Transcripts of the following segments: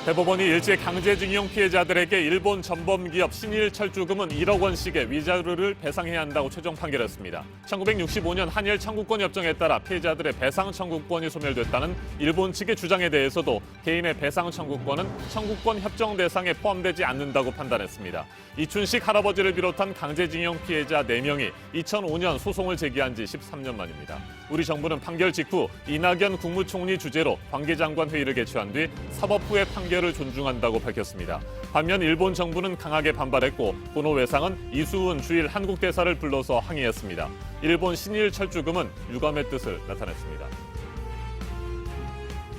대법원이 일제 강제징용 피해자들에게 일본 전범기업 신일철주금은 1억 원씩의 위자료를 배상해야 한다고 최종 판결했습니다. 1965년 한일 청구권 협정에 따라 피해자들의 배상 청구권이 소멸됐다는 일본 측의 주장에 대해서도 개인의 배상 청구권은 청구권 협정 대상에 포함되지 않는다고 판단했습니다. 이춘식 할아버지를 비롯한 강제징용 피해자 4명이 2005년 소송을 제기한 지 13년 만입니다. 우리 정부는 판결 직후 이낙연 국무총리 주재로 관계장관 회의를 개최한 뒤 사법부의 판결을 존중한다고 밝혔습니다. 반면 일본 정부는 강하게 반발했고 본호 외상은 이수훈 주일 한국 대사를 불러서 항의했습니다. 일본 신일철주금은 유감의 뜻을 나타냈습니다.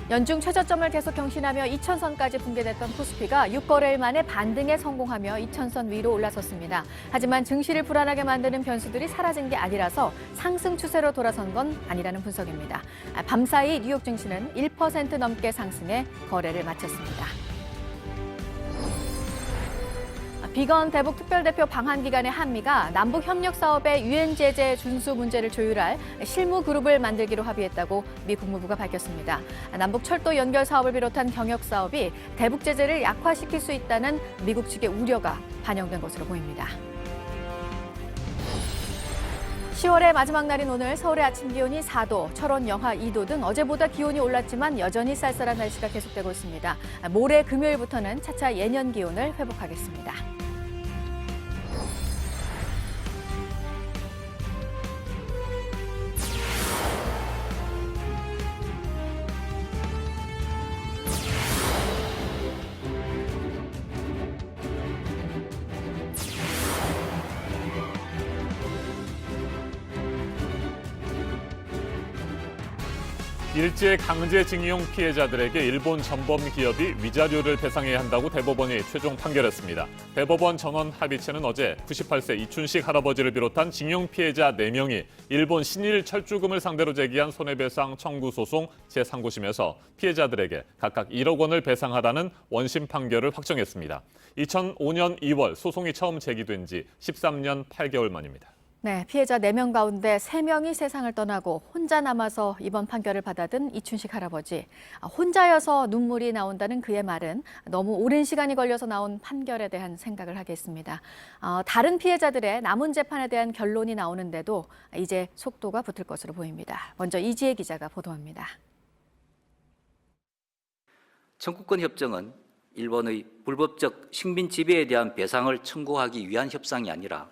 연중 최저점을 계속 경신하며 2천선까지 붕괴됐던 코스피가 6거래일 만에 반등에 성공하며 2천선 위로 올라섰습니다. 하지만 증시를 불안하게 만드는 변수들이 사라진 게 아니라서 상승 추세로 돌아선 건 아니라는 분석입니다. 밤사이 뉴욕 증시는 1% 넘게 상승해 거래를 마쳤습니다. 비건 대북 특별대표 방한 기간에 한미가 남북 협력 사업의 유엔 제재 준수 문제를 조율할 실무 그룹을 만들기로 합의했다고 미 국무부가 밝혔습니다. 남북 철도 연결 사업을 비롯한 경역 사업이 대북 제재를 약화시킬 수 있다는 미국 측의 우려가 반영된 것으로 보입니다. 10월의 마지막 날인 오늘 서울의 아침 기온이 4도, 철원 영하 2도 등 어제보다 기온이 올랐지만 여전히 쌀쌀한 날씨가 계속되고 있습니다. 모레 금요일부터는 차차 예년 기온을 회복하겠습니다. 일제 강제징용 피해자들에게 일본 전범 기업이 위자료를 배상해야 한다고 대법원이 최종 판결했습니다. 대법원 전원 합의체는 어제 98세 이춘식 할아버지를 비롯한 징용 피해자 4명이 일본 신일철주금을 상대로 제기한 손해배상 청구 소송 제3고심에서 피해자들에게 각각 1억 원을 배상하라는 원심 판결을 확정했습니다. 2005년 2월 소송이 처음 제기된 지 13년 8개월 만입니다. 네, 피해자 4명 가운데 3명이 세상을 떠나고 혼자 남아서 이번 판결을 받아든 이춘식 할아버지. 혼자여서 눈물이 나온다는 그의 말은 너무 오랜 시간이 걸려서 나온 판결에 대한 생각을 하게 했습니다. 다른 피해자들의 남은 재판에 대한 결론이 나오는데도 이제 속도가 붙을 것으로 보입니다. 먼저 이지혜 기자가 보도합니다. 청구권 협정은 일본의 불법적 식민 지배에 대한 배상을 청구하기 위한 협상이 아니라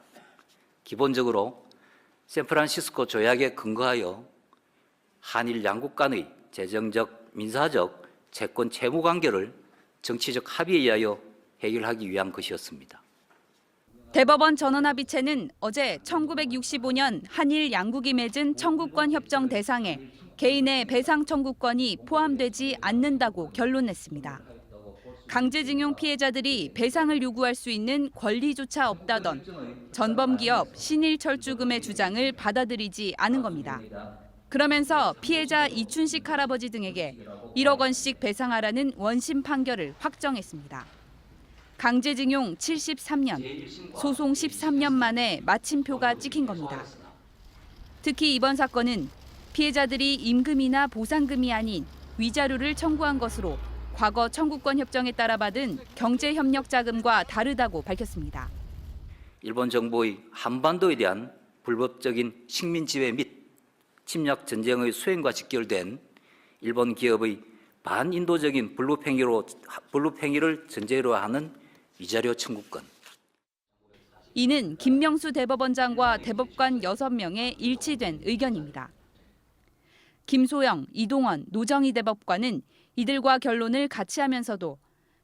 기본적으로 샌프란시스코 조약에 근거하여 한일 양국 간의 재정적, 민사적, 채권 채무 관계를 정치적 합의에 의하여 해결하기 위한 것이었습니다. 대법원 전원합의체는 어제 1965년 한일 양국이 맺은 청구권 협정 대상에 개인의 배상 청구권이 포함되지 않는다고 결론냈습니다. 강제징용 피해자들이 배상을 요구할 수 있는 권리조차 없다던 전범기업 신일철주금의 주장을 받아들이지 않은 겁니다. 그러면서 피해자 이춘식 할아버지 등에게 1억 원씩 배상하라는 원심 판결을 확정했습니다. 강제징용 73년, 소송 13년 만에 마침표가 찍힌 겁니다. 특히 이번 사건은 피해자들이 임금이나 보상금이 아닌 위자료를 청구한 것으로 과거 청구권 협정에 따라 받은 경제협력 자금과 다르다고 밝혔습니다. 일본 정부의 한반도에 대한 불법적인 식민 지배 및 침략 전쟁의 수행과 직결된 일본 기업의 반인도적인 불법행위를 전제로 하는 위자료 청구권. 이는 김명수 대법원장과 대법관 6명의 일치된 의견입니다. 김소영, 이동원, 노정희 대법관은 이들과 결론을 같이 하면서도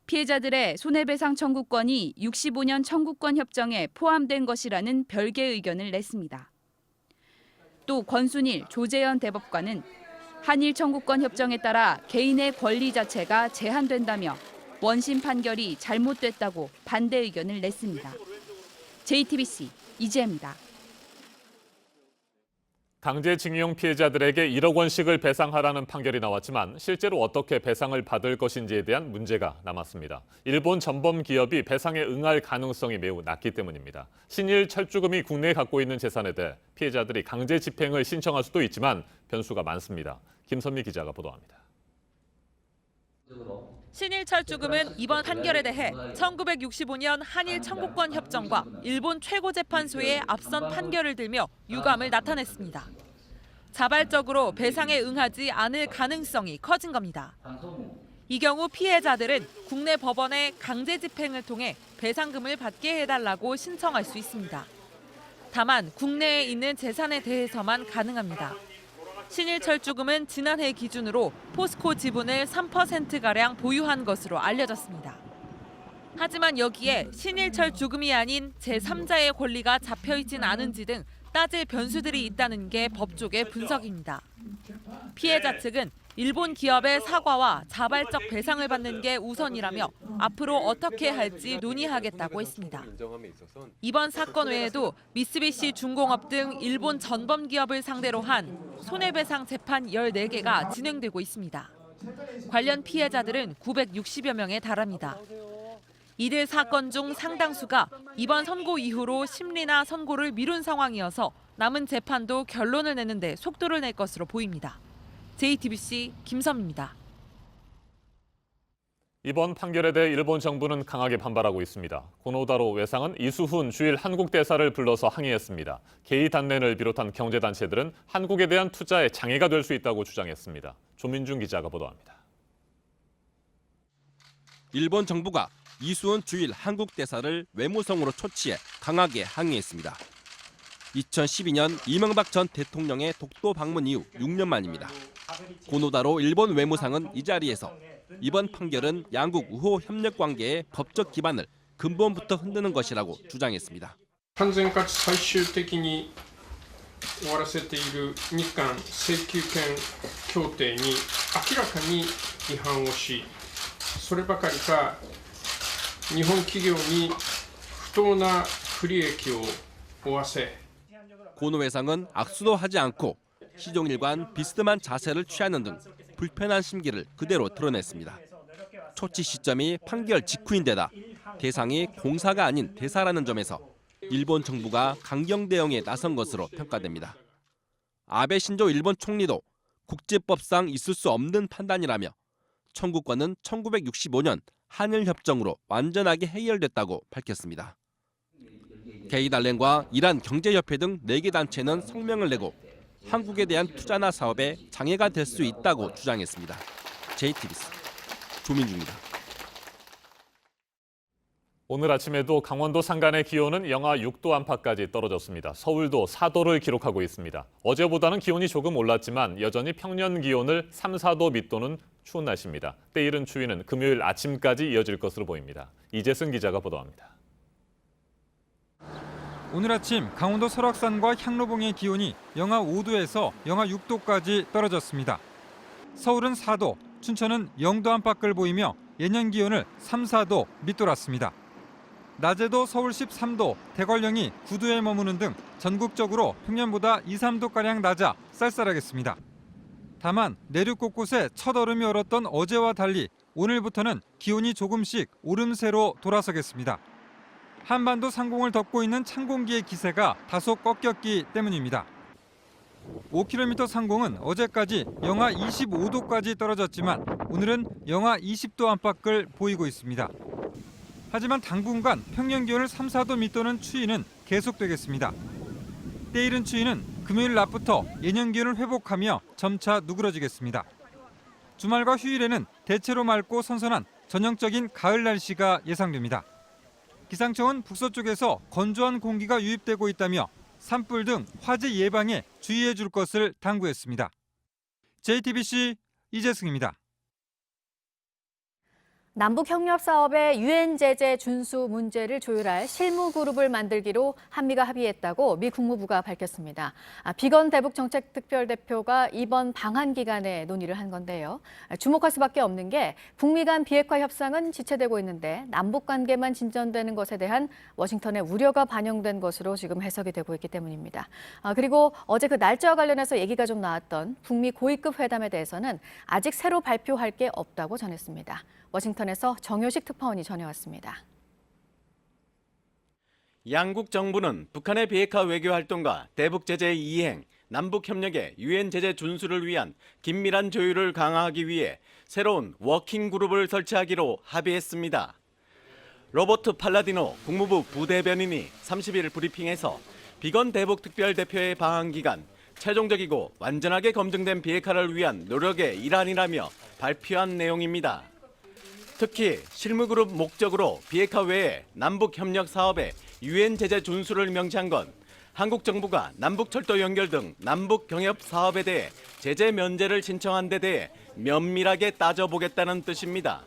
피해자들의 손해배상 청구권이 65년 청구권 협정에 포함된 것이라는 별개의 의견을 냈습니다. 또 권순일, 조재현 대법관은 한일 청구권 협정에 따라 개인의 권리 자체가 제한된다며 원심 판결이 잘못됐다고 반대 의견을 냈습니다. JTBC 이지혜입니다. 강제징용 피해자들에게 1억 원씩을 배상하라는 판결이 나왔지만 실제로 어떻게 배상을 받을 것인지에 대한 문제가 남았습니다. 일본 전범 기업이 배상에 응할 가능성이 매우 낮기 때문입니다. 신일철주금이 국내에 갖고 있는 재산에 대해 피해자들이 강제 집행을 신청할 수도 있지만 변수가 많습니다. 김선미 기자가 보도합니다. 신일철주금은 이번 판결에 대해 1965년 한일 청구권 협정과 일본 최고재판소의 앞선 판결을 들며 유감을 나타냈습니다. 자발적으로 배상에 응하지 않을 가능성이 커진 겁니다. 이 경우 피해자들은 국내 법원의 강제 집행을 통해 배상금을 받게 해달라고 신청할 수 있습니다. 다만 국내에 있는 재산에 대해서만 가능합니다. 신일철주금은 지난해 기준으로 포스코 지분을 3%가량 보유한 것으로 알려졌습니다. 하지만 여기에 신일철주금이 아닌 제3자의 권리가 잡혀있진 않은지 등 따질 변수들이 있다는 게 법조계 분석입니다. 피해자 측은 일본 기업의 사과와 자발적 배상을 받는 게 우선이라며 앞으로 어떻게 할지 논의하겠다고 했습니다. 이번 사건 외에도 미쓰비시 중공업 등 일본 전범 기업을 상대로 한 손해배상 재판 14개가 진행되고 있습니다. 관련 피해자들은 960여 명에 달합니다. 이들 사건 중 상당수가 이번 선고 이후로 심리나 선고를 미룬 상황이어서 남은 재판도 결론을 내는 데 속도를 낼 것으로 보입니다. JTBC 김선미입니다. 이번 판결에 대해 일본 정부는 강하게 반발하고 있습니다. 고노다로 외상은 이수훈 주일 한국 대사를 불러서 항의했습니다. 개의 단내를 비롯한 경제단체들은 한국에 대한 투자에 장애가 될 수 있다고 주장했습니다. 조민중 기자가 보도합니다. 일본 정부가 이수훈 주일 한국 대사를 외무성으로 초치해 강하게 항의했습니다. 2012년 이명박 전 대통령의 독도 방문 이후 6년 만입니다. 고노다로 일본 외무상은 이 자리에서 이번 판결은 양국 우호 협력 관계의 법적 기반을 근본부터 흔드는 것이라고 주장했습니다. 完全かつ最終的に終わらせている日韓請求権協定に明らかに違反をし、そればかりか日本企業に不当な不利益を負わせ 고노 회상은 악수도 하지 않고 시종일관 비스듬한 자세를 취하는 등 불편한 심기를 그대로 드러냈습니다. 초치 시점이 판결 직후인데다 대상이 공사가 아닌 대사라는 점에서 일본 정부가 강경 대응에 나선 것으로 평가됩니다. 아베 신조 일본 총리도 국제법상 있을 수 없는 판단이라며 청구권은 1965년 한일협정으로 완전하게 해결됐다고 밝혔습니다. 게이달렌과 이란 경제협회 등 4개 단체는 성명을 내고 한국에 대한 투자나 사업에 장애가 될 수 있다고 주장했습니다. JTBC 조민주입니다. 오늘 아침에도 강원도 산간의 기온은 영하 6도 안팎까지 떨어졌습니다. 서울도 4도를 기록하고 있습니다. 어제보다는 기온이 조금 올랐지만 여전히 평년 기온을 3, 4도 밑도는 추운 날씨입니다. 때이른 추위는 금요일 아침까지 이어질 것으로 보입니다. 이재승 기자가 보도합니다. 오늘 아침 강원도 설악산과 향로봉의 기온이 영하 5도에서 영하 6도까지 떨어졌습니다. 서울은 4도, 춘천은 0도 안팎을 보이며 예년 기온을 3, 4도 밑돌았습니다. 낮에도 서울 13도, 대관령이 9도에 머무는 등 전국적으로 평년보다 2, 3도가량 낮아 쌀쌀하겠습니다. 다만 내륙 곳곳에 첫 얼음이 얼었던 어제와 달리 오늘부터는 기온이 조금씩 오름세로 돌아서겠습니다. 한반도 상공을 덮고 있는 찬 공기의 기세가 다소 꺾였기 때문입니다. 5km 상공은 어제까지 영하 25도까지 떨어졌지만 오늘은 영하 20도 안팎을 보이고 있습니다. 하지만 당분간 평년 기온을 3, 4도 밑도는 추위는 계속되겠습니다. 때이른 추위는 금요일 낮부터 예년 기온을 회복하며 점차 누그러지겠습니다. 주말과 휴일에는 대체로 맑고 선선한 전형적인 가을 날씨가 예상됩니다. 기상청은 북서쪽에서 건조한 공기가 유입되고 있다며 산불 등 화재 예방에 주의해 줄 것을 당부했습니다. JTBC 이재승입니다. 남북협력사업의 유엔 제재 준수 문제를 조율할 실무그룹을 만들기로 한미가 합의했다고 미 국무부가 밝혔습니다. 비건 대북 정책 특별대표가 이번 방한 기간에 논의를 한 건데요. 주목할 수밖에 없는 게 북미 간 비핵화 협상은 지체되고 있는데 남북 관계만 진전되는 것에 대한 워싱턴의 우려가 반영된 것으로 지금 해석이 되고 있기 때문입니다. 그리고 어제 그 날짜와 관련해서 얘기가 좀 나왔던 북미 고위급 회담에 대해서는 아직 새로 발표할 게 없다고 전했습니다. 워싱턴에서 정효식 특파원이 전해왔습니다. 양국 정부는 북한의 비핵화 외교 활동과 대북 제재의 이행, 남북 협력의 유엔 제재 준수를 위한 긴밀한 조율을 강화하기 위해 새로운 워킹 그룹을 설치하기로 합의했습니다. 로버트 팔라디노 국무부 부대변인이 30일 브리핑에서 비건 대북 특별대표의 방한 기간 최종적이고 완전하게 검증된 비핵화를 위한 노력의 일환이라며 발표한 내용입니다. 특히 실무그룹 목적으로 비핵화 외에 남북 협력 사업에 유엔 제재 준수를 명시한 건 한국 정부가 남북철도 연결 등 남북 경협 사업에 대해 제재 면제를 신청한 데 대해 면밀하게 따져보겠다는 뜻입니다.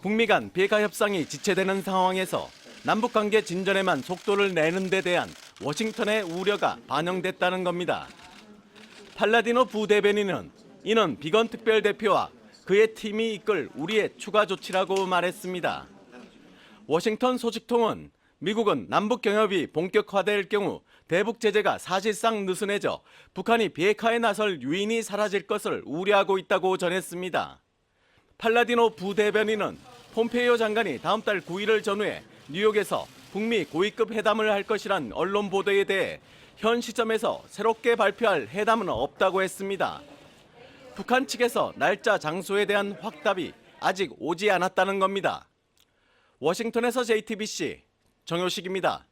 북미 간 비핵화 협상이 지체되는 상황에서 남북관계 진전에만 속도를 내는 데 대한 워싱턴의 우려가 반영됐다는 겁니다. 팔라디노 부대변인은 이는 비건 특별대표와 그의 팀이 이끌 우리의 추가 조치라고 말했습니다. 워싱턴 소식통은 미국은 남북 경협이 본격화될 경우 대북 제재가 사실상 느슨해져 북한이 비핵화에 나설 유인이 사라질 것을 우려하고 있다고 전했습니다. 팔라디노 부대변인은 폼페이오 장관이 다음 달 9일을 전후해 뉴욕에서 북미 고위급 회담을 할 것이란 언론 보도에 대해 현 시점에서 새롭게 발표할 회담은 없다고 했습니다. 북한 측에서 날짜 장소에 대한 확답이 아직 오지 않았다는 겁니다. 워싱턴에서 JTBC 정효식입니다.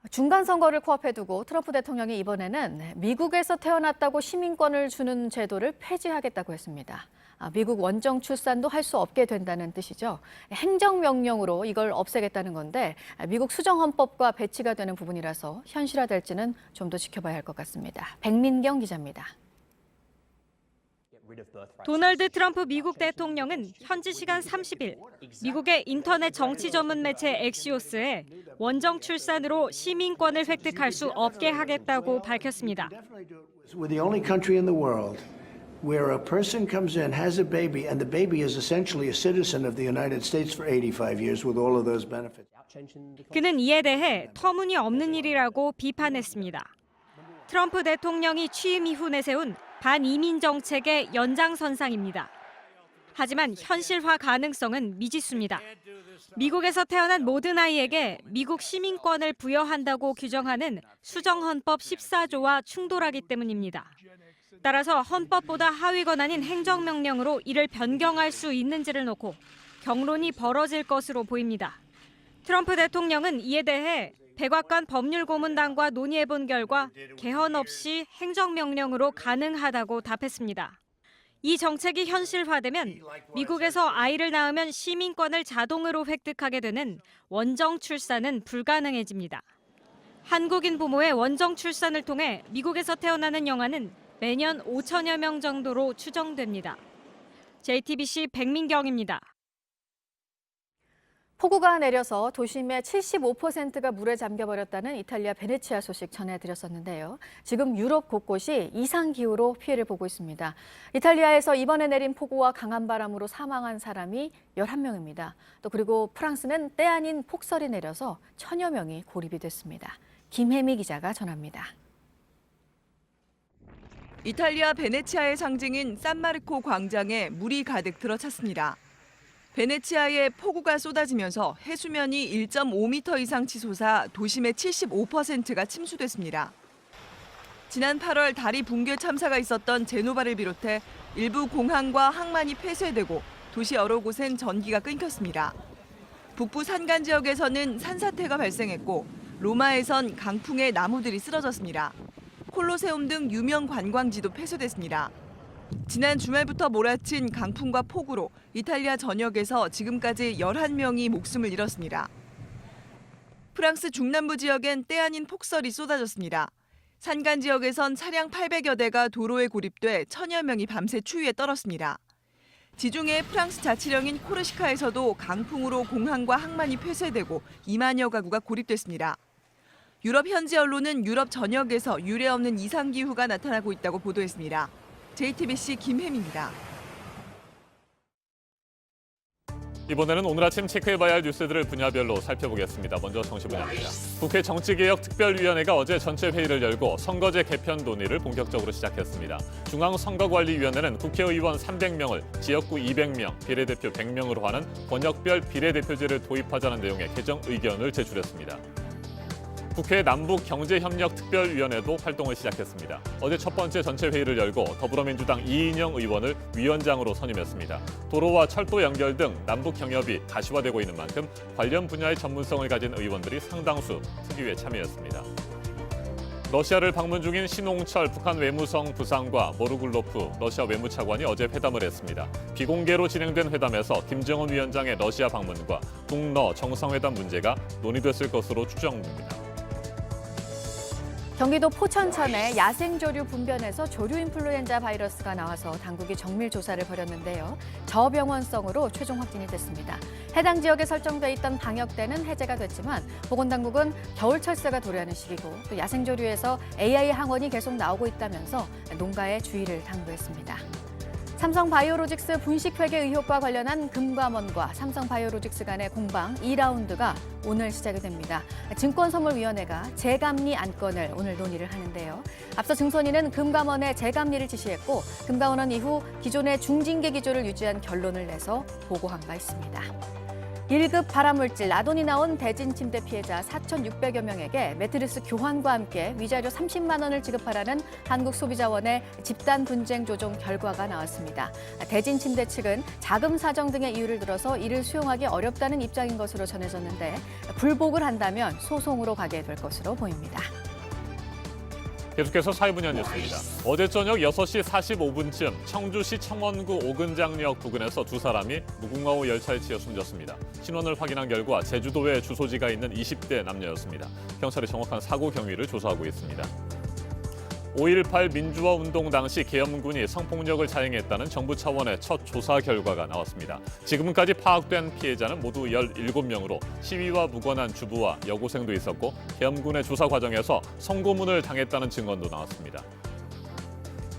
중간 선거를 코앞에 두고 트럼프 대통령이 이번에는 미국에서 태어났다고 시민권을 주는 제도를 폐지하겠다고 했습니다. 미국 원정 출산도 할 수 없게 된다는 뜻이죠. 행정명령으로 이걸 없애겠다는 건데 미국 수정헌법과 배치가 되는 부분이라서 현실화될지는 좀 더 지켜봐야 할 것 같습니다. 백민경 기자입니다. 도널드 트럼프 미국 대통령은 현지 시간 30일 미국의 인터넷 정치 전문 매체 엑시오스에 원정 출산으로 시민권을 획득할 수 없게 하겠다고 밝혔습니다. We're the only country in the world where a person comes in, has a baby, and the baby is essentially a citizen of the United States for 85 years with all of those benefits. 그는 이에 대해 터무니없는 일이라고 비판했습니다. 트럼프 대통령이 취임 이후 내세운 반이민 정책의 연장선상입니다. 하지만 현실화 가능성은 미지수입니다. 미국에서 태어난 모든 아이에게 미국 시민권을 부여한다고 규정하는 수정헌법 14조와 충돌하기 때문입니다. 따라서 헌법보다 하위 권한인 행정명령으로 이를 변경할 수 있는지를 놓고 경론이 벌어질 것으로 보입니다. 트럼프 대통령은 이에 대해 백악관 법률고문단과 논의해본 결과 개헌 없이 행정명령으로 가능하다고 답했습니다. 이 정책이 현실화되면 미국에서 아이를 낳으면 시민권을 자동으로 획득하게 되는 원정 출산은 불가능해집니다. 한국인 부모의 원정 출산을 통해 미국에서 태어나는 영아는 매년 5천여 명 정도로 추정됩니다. JTBC 백민경입니다. 폭우가 내려서 도심의 75%가 물에 잠겨버렸다는 이탈리아 베네치아 소식 전해드렸었는데요. 지금 유럽 곳곳이 이상기후로 피해를 보고 있습니다. 이탈리아에서 이번에 내린 폭우와 강한 바람으로 사망한 사람이 11명입니다. 또 그리고 프랑스는 때 아닌 폭설이 내려서 천여 명이 고립이 됐습니다. 김혜미 기자가 전합니다. 이탈리아 베네치아의 상징인 산마르코 광장에 물이 가득 들어찼습니다. 베네치아에 폭우가 쏟아지면서 해수면이 1.5m 이상 치솟아 도심의 75%가 침수됐습니다. 지난 8월 다리 붕괴 참사가 있었던 제노바를 비롯해 일부 공항과 항만이 폐쇄되고 도시 여러 곳엔 전기가 끊겼습니다. 북부 산간 지역에서는 산사태가 발생했고 로마에선 강풍에 나무들이 쓰러졌습니다. 콜로세움 등 유명 관광지도 폐쇄됐습니다. 지난 주말부터 몰아친 강풍과 폭우로 이탈리아 전역에서 지금까지 11명이 목숨을 잃었습니다. 프랑스 중남부 지역엔 때 아닌 폭설이 쏟아졌습니다. 산간 지역에선 차량 800여 대가 도로에 고립돼 천여 명이 밤새 추위에 떨었습니다. 지중해 프랑스 자치령인 코르시카에서도 강풍으로 공항과 항만이 폐쇄되고 2만여 가구가 고립됐습니다. 유럽 현지 언론은 유럽 전역에서 유례없는 이상기후가 나타나고 있다고 보도했습니다. JTBC 김혜미입니다. 이번에는 오늘 아침 체크해봐야 할 뉴스들을 분야별로 살펴보겠습니다. 먼저 정치 분야입니다. 국회 정치개혁특별위원회가 어제 전체 회의를 열고 선거제 개편 논의를 본격적으로 시작했습니다. 중앙선거관리위원회는 국회의원 300명을 지역구 200명, 비례대표 100명으로 하는 권역별 비례대표제를 도입하자는 내용의 개정 의견을 제출했습니다. 국회 남북경제협력특별위원회도 활동을 시작했습니다. 어제 첫 번째 전체 회의를 열고 더불어민주당 이인영 의원을 위원장으로 선임했습니다. 도로와 철도 연결 등 남북 경협이 가시화되고 있는 만큼 관련 분야의 전문성을 가진 의원들이 상당수 특위에 참여했습니다. 러시아를 방문 중인 신홍철 북한 외무성 부상과 모르굴로프 러시아 외무차관이 어제 회담을 했습니다. 비공개로 진행된 회담에서 김정은 위원장의 러시아 방문과 북러 정상회담 문제가 논의됐을 것으로 추정됩니다. 경기도 포천천에 야생조류 분변에서 조류 인플루엔자 바이러스가 나와서 당국이 정밀 조사를 벌였는데요. 저병원성으로 최종 확진이 됐습니다. 해당 지역에 설정돼 있던 방역대는 해제가 됐지만 보건당국은 겨울철새가 도래하는 시기고 또 야생조류에서 AI 항원이 계속 나오고 있다면서 농가에 주의를 당부했습니다. 삼성바이오로직스 분식회계 의혹과 관련한 금감원과 삼성바이오로직스 간의 공방 2라운드가 오늘 시작이 됩니다. 증권선물위원회가 재감리 안건을 오늘 논의를 하는데요. 앞서 증선위는 금감원에 재감리를 지시했고 금감원은 이후 기존의 중징계 기조를 유지한 결론을 내서 보고한 바 있습니다. 1급 발암물질 라돈이 나온 대진 침대 피해자 4,600여 명에게 매트리스 교환과 함께 위자료 30만 원을 지급하라는 한국소비자원의 집단 분쟁 조정 결과가 나왔습니다. 대진 침대 측은 자금 사정 등의 이유를 들어서 이를 수용하기 어렵다는 입장인 것으로 전해졌는데 불복을 한다면 소송으로 가게 될 것으로 보입니다. 계속해서 사회분야 뉴스입니다. 어제 저녁 6시 45분쯤 청주시 청원구 오근장역 부근에서 두 사람이 무궁화호 열차에 치여 숨졌습니다. 신원을 확인한 결과 제주도에 주소지가 있는 20대 남녀였습니다. 경찰이 정확한 사고 경위를 조사하고 있습니다. 5.18 민주화 운동 당시 계엄군이 성폭력을 자행했다는 정부 차원의 첫 조사 결과가 나왔습니다. 지금까지 파악된 피해자는 모두 17명으로 시위와 무관한 주부와 여고생도 있었고 계엄군의 조사 과정에서 성고문을 당했다는 증언도 나왔습니다.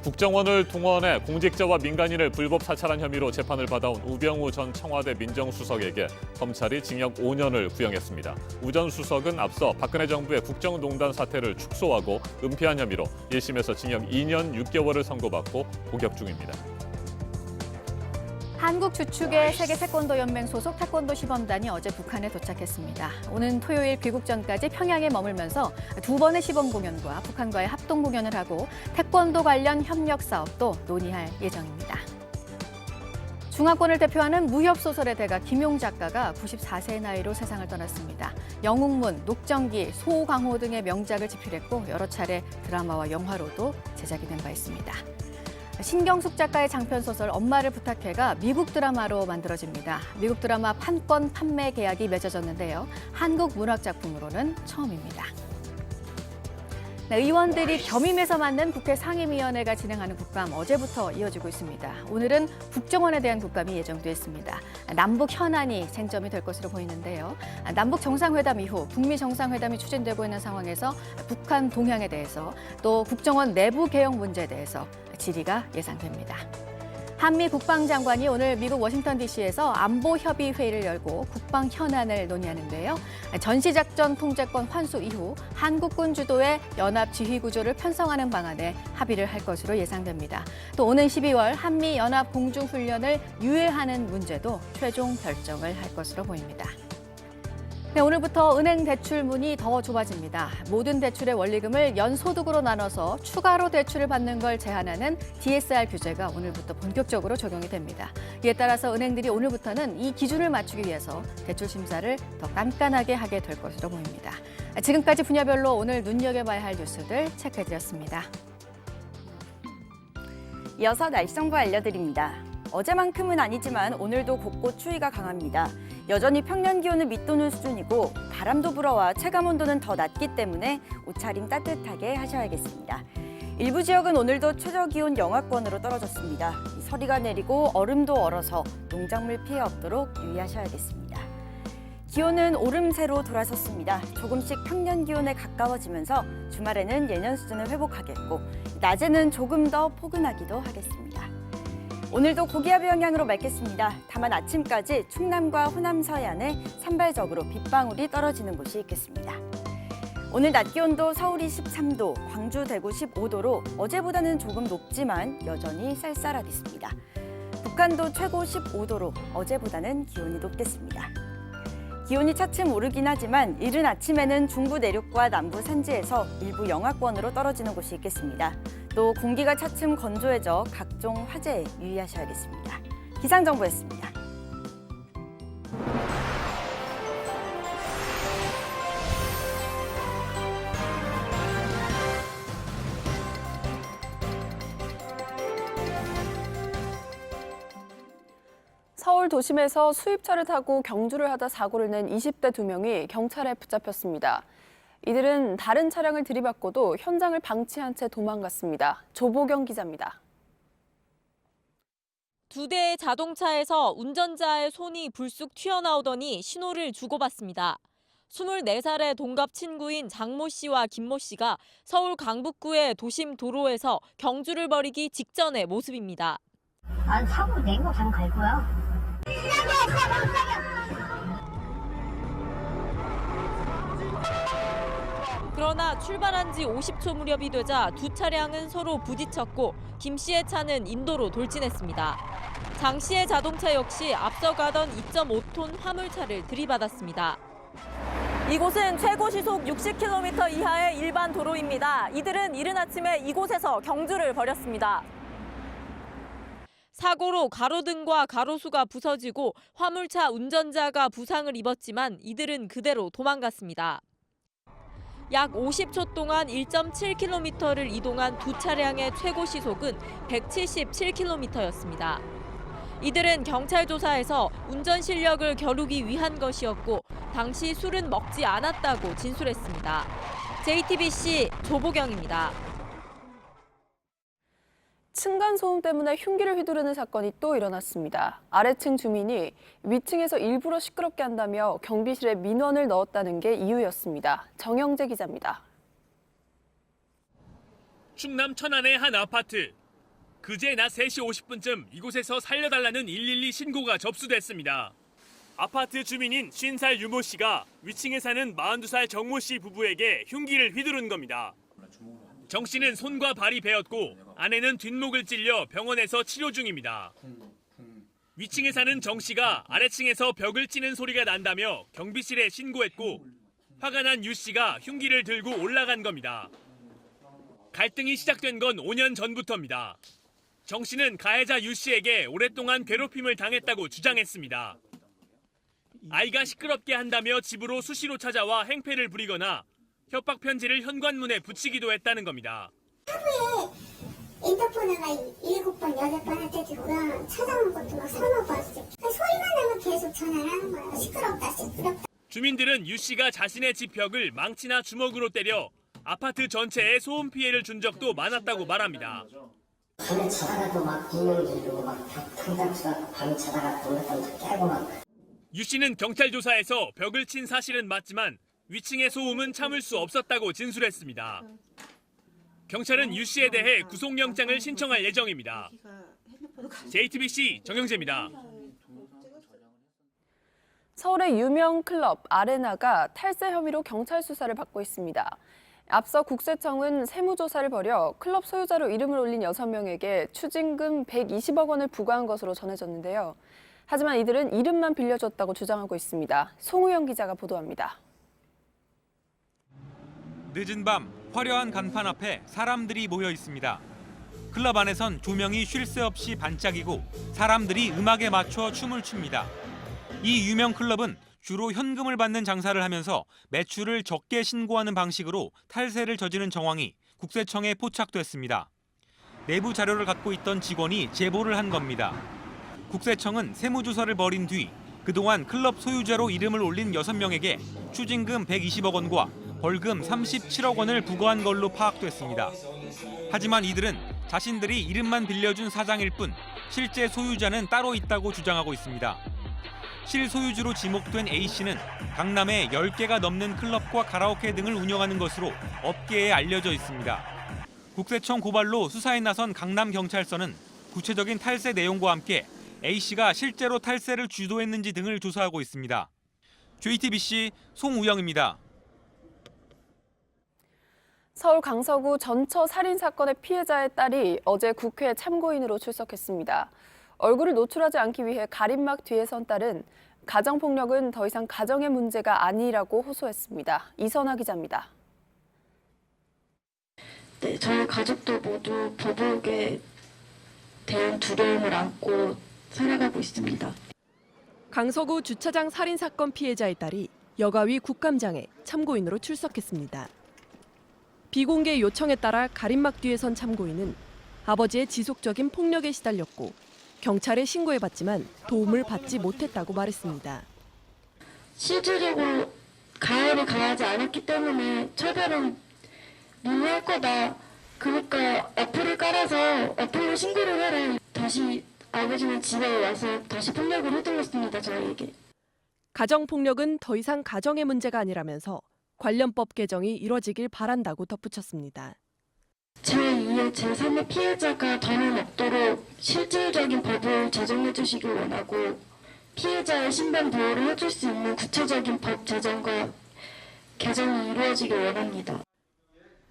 국정원을 동원해 공직자와 민간인을 불법 사찰한 혐의로 재판을 받아온 우병우 전 청와대 민정수석에게 검찰이 징역 5년을 구형했습니다. 우 전 수석은 앞서 박근혜 정부의 국정농단 사태를 축소하고 은폐한 혐의로 1심에서 징역 2년 6개월을 선고받고 복역 중입니다. 한국 주축의 세계 태권도 연맹 소속 태권도 시범단이 어제 북한에 도착했습니다. 오는 토요일 귀국 전까지 평양에 머물면서 두 번의 시범 공연과 북한과의 합동 공연을 하고 태권도 관련 협력 사업도 논의할 예정입니다. 중화권을 대표하는 무협소설의 대가 김용 작가가 94세의 나이로 세상을 떠났습니다. 영웅문, 녹정기, 소강호 등의 명작을 집필했고 여러 차례 드라마와 영화로도 제작이 된 바 있습니다. 신경숙 작가의 장편소설 엄마를 부탁해가 미국 드라마로 만들어집니다. 미국 드라마 판권 판매 계약이 맺어졌는데요. 한국 문학작품으로는 처음입니다. 의원들이 겸임해서 만든 국회 상임위원회가 진행하는 국감 어제부터 이어지고 있습니다. 오늘은 국정원에 대한 국감이 예정돼 있습니다. 남북 현안이 쟁점이 될 것으로 보이는데요. 남북 정상회담 이후 북미 정상회담이 추진되고 있는 상황에서 북한 동향에 대해서 또 국정원 내부 개혁 문제에 대해서 질의가 예상됩니다. 한미 국방장관이 오늘 미국 워싱턴 DC에서 안보협의 회의를 열고 국방 현안을 논의하는데요. 전시작전 통제권 환수 이후 한국군 주도의 연합 지휘 구조를 편성하는 방안에 합의를 할 것으로 예상됩니다. 또 오는 12월 한미 연합 공중훈련을 유예하는 문제도 최종 결정을 할 것으로 보입니다. 네, 오늘부터 은행 대출 문이 더 좁아집니다. 모든 대출의 원리금을 연소득으로 나눠서 추가로 대출을 받는 걸 제한하는 DSR 규제가 오늘부터 본격적으로 적용이 됩니다. 이에 따라서 은행들이 오늘부터는 이 기준을 맞추기 위해서 대출 심사를 더 깐깐하게 하게 될 것으로 보입니다. 지금까지 분야별로 오늘 눈여겨봐야 할 뉴스들 체크해드렸습니다. 이어서 날씨 정보 알려드립니다. 어제만큼은 아니지만 오늘도 곳곳 추위가 강합니다. 여전히 평년 기온은 밑도는 수준이고 바람도 불어와 체감온도는 더 낮기 때문에 옷차림 따뜻하게 하셔야겠습니다. 일부 지역은 오늘도 최저기온 영하권으로 떨어졌습니다. 서리가 내리고 얼음도 얼어서 농작물 피해 없도록 유의하셔야겠습니다. 기온은 오름세로 돌아섰습니다. 조금씩 평년 기온에 가까워지면서 주말에는 예년 수준을 회복하겠고 낮에는 조금 더 포근하기도 하겠습니다. 오늘도 고기압의 영향으로 맑겠습니다. 다만 아침까지 충남과 호남 서해안에 산발적으로 빗방울이 떨어지는 곳이 있겠습니다. 오늘 낮 기온도 서울이 13도, 광주, 대구 15도로 어제보다는 조금 높지만 여전히 쌀쌀하겠습니다. 북한도 최고 15도로 어제보다는 기온이 높겠습니다. 기온이 차츰 오르긴 하지만 이른 아침에는 중부 내륙과 남부 산지에서 일부 영하권으로 떨어지는 곳이 있겠습니다. 또 공기가 차츰 건조해져 각종 화재에 유의하셔야겠습니다. 기상정보였습니다. 서울 도심에서 수입차를 타고 경주를 하다 사고를 낸 20대 2명이 경찰에 붙잡혔습니다. 이들은 다른 차량을 들이받고도 현장을 방치한 채 도망갔습니다. 조보경 기자입니다. 두 대의 자동차에서 운전자의 손이 불쑥 튀어나오더니 신호를 주고받습니다. 24살의 동갑 친구인 장모 씨와 김모 씨가 서울 강북구의 도심 도로에서 경주를 벌이기 직전의 모습입니다. 사고 낸 거 그냥 갈 거야. 그러나 출발한 지 50초 무렵이 되자 두 차량은 서로 부딪혔고 김 씨의 차는 인도로 돌진했습니다. 장 씨의 자동차 역시 앞서가던 2.5톤 화물차를 들이받았습니다. 이곳은 최고 시속 60km 이하의 일반 도로입니다. 이들은 이른 아침에 이곳에서 경주를 벌였습니다. 사고로 가로등과 가로수가 부서지고 화물차 운전자가 부상을 입었지만 이들은 그대로 도망갔습니다. 약 50초 동안 1.7km를 이동한 두 차량의 최고 시속은 177km였습니다. 이들은 경찰 조사에서 운전 실력을 겨루기 위한 것이었고 당시 술은 먹지 않았다고 진술했습니다. JTBC 조보경입니다. 층간소음 때문에 흉기를 휘두르는 사건이 또 일어났습니다. 아래층 주민이 위층에서 일부러 시끄럽게 한다며 경비실에 민원을 넣었다는 게 이유였습니다. 정영재 기자입니다. 충남 천안의 한 아파트. 그제 낮 3시 50분쯤 이곳에서 살려달라는 112 신고가 접수됐습니다. 아파트 주민인 50살 유모 씨가 위층에 사는 42살 정모 씨 부부에게 흉기를 휘두른 겁니다. 정 씨는 손과 발이 베었고 아내는 뒷목을 찔려 병원에서 치료 중입니다. 위층에 사는 정 씨가 아래층에서 벽을 치는 소리가 난다며 경비실에 신고했고 화가 난 유 씨가 흉기를 들고 올라간 겁니다. 갈등이 시작된 건 5년 전부터입니다. 정 씨는 가해자 유 씨에게 오랫동안 괴롭힘을 당했다고 주장했습니다. 아이가 시끄럽게 한다며 집으로 수시로 찾아와 행패를 부리거나 협박 편지를 현관문에 붙이기도 했다는 겁니다. 하루에 인터폰을 7번, 8번한테 들고요. 찾아온 것도 막 3-4번씩. 소리가 나면 계속 전화를 하는 거예요. 시끄럽다, 시끄럽다. 주민들은 유 씨가 자신의 집 벽을 망치나 주먹으로 때려 아파트 전체에 소음 피해를 준 적도 많았다고 말합니다. 밤에 자다가도 막 구멍 지르고 막 벽 탕장 치고 밤에 자다가 돌렸다고 깨고 막. 유 씨는 경찰 조사에서 벽을 친 사실은 맞지만 위층의 소음은 참을 수 없었다고 진술했습니다. 경찰은 유 씨에 대해 구속영장을 신청할 예정입니다. JTBC 정영재입니다. 서울의 유명 클럽 아레나가 탈세 혐의로 경찰 수사를 받고 있습니다. 앞서 국세청은 세무조사를 벌여 클럽 소유자로 이름을 올린 6명에게 추징금 120억 원을 부과한 것으로 전해졌는데요. 하지만 이들은 이름만 빌려줬다고 주장하고 있습니다. 송우영 기자가 보도합니다. 늦은 밤 화려한 간판 앞에 사람들이 모여 있습니다. 클럽 안에선 조명이 쉴 새 없이 반짝이고 사람들이 음악에 맞춰 춤을 춥니다. 이 유명 클럽은 주로 현금을 받는 장사를 하면서 매출을 적게 신고하는 방식으로 탈세를 저지른 정황이 국세청에 포착됐습니다. 내부 자료를 갖고 있던 직원이 제보를 한 겁니다. 국세청은 세무조사를 벌인 뒤 그동안 클럽 소유자로 이름을 올린 6명에게 추징금 120억 원과 벌금 37억 원을 부과한 걸로 파악됐습니다. 하지만 이들은 자신들이 이름만 빌려준 사장일 뿐 실제 소유자는 따로 있다고 주장하고 있습니다. 실소유주로 지목된 A씨는 강남에 10개가 넘는 클럽과 가라오케 등을 운영하는 것으로 업계에 알려져 있습니다. 국세청 고발로 수사에 나선 강남경찰서는 구체적인 탈세 내용과 함께 A씨가 실제로 탈세를 주도했는지 등을 조사하고 있습니다. JTBC 송우영입니다. 서울 강서구 전처 살인 사건의 피해자의 딸이 어제 국회 참고인으로 출석했습니다. 얼굴을 노출하지 않기 위해 가림막 뒤에 선 딸은 가정폭력은 더 이상 가정의 문제가 아니라고 호소했습니다. 이선아 기자입니다. 네, 저희 가족도 모두 보복에 대한 두려움을 안고 살아가고 있습니다. 강서구 주차장 살인 사건 피해자의 딸이 여가위 국감장에 참고인으로 출석했습니다. 비공개 요청에 따라 가림막 뒤에 선 참고인은 아버지의 지속적인 폭력에 시달렸고 경찰에 신고해봤지만 도움을 받지 못했다고 말했습니다. 실질적으로 가해를 가하지 않았기 때문에 처벌은 무효할 거다. 그러니까 어플을 깔아서 어플로 신고를 해라. 다시 아버지는 집에 와서 다시 폭력을 휘둘렀습니다. 저희에게. 가정폭력은 더 이상 가정의 문제가 아니라면서 관련법 개정이 이뤄지길 바란다고 덧붙였습니다. 제2의 제3의 피해자가 더는 없도록 실질적인 법을 제정해 주시길 원하고 피해자의 신변 보호를 해줄 수 있는 구체적인 법 제정과 개정이 이루어지길 원합니다.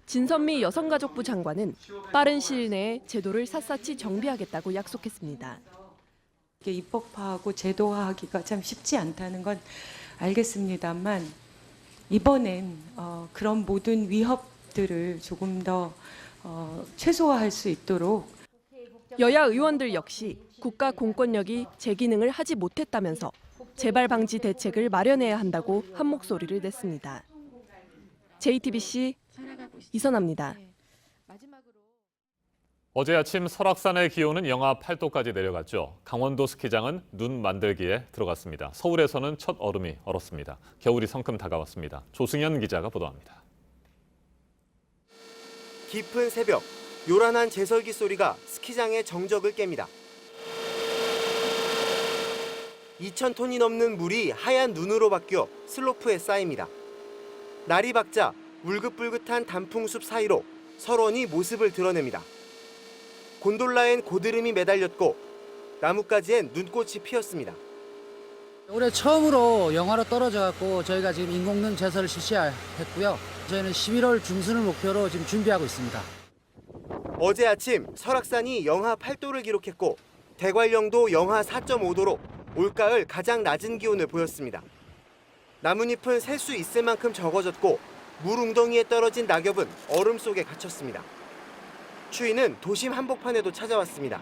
진선미 여성가족부 장관은 빠른 시일 내에 제도를 샅샅이 정비하겠다고 약속했습니다. 입법화하고 제도화하기가 참 쉽지 않다는 건 알겠습니다만 이번엔 그런 모든 위협들을 조금 더 최소화할 수 있도록 여야 의원들 역시 국가 공권력이 제 기능을 하지 못했다면서 재발 방지 대책을 마련해야 한다고 한 목소리를 냈습니다. JTBC 이선아입니다. 어제 아침 설악산의 기온은 영하 8도까지 내려갔죠. 강원도 스키장은 눈 만들기에 들어갔습니다. 서울에서는 첫 얼음이 얼었습니다. 겨울이 성큼 다가왔습니다. 조승현 기자가 보도합니다. 깊은 새벽, 요란한 제설기 소리가 스키장의 정적을 깹니다. 2,000톤이 넘는 물이 하얀 눈으로 바뀌어 슬로프에 쌓입니다. 날이 밝자 울긋불긋한 단풍숲 사이로 설원이 모습을 드러냅니다. 곤돌라엔 고드름이 매달렸고 나뭇가지엔 눈꽃이 피었습니다. 올해 처음으로 영하로 떨어져갖고 저희가 지금 인공눈 제설을 실시했고요. 저희는 11월 중순을 목표로 지금 준비하고 있습니다. 어제 아침 설악산이 영하 8도를 기록했고 대관령도 영하 4.5도로 올가을 가장 낮은 기온을 보였습니다. 나뭇잎은 셀 수 있을 만큼 적어졌고 물 웅덩이에 떨어진 낙엽은 얼음 속에 갇혔습니다. 추위는 도심 한복판에도 찾아왔습니다.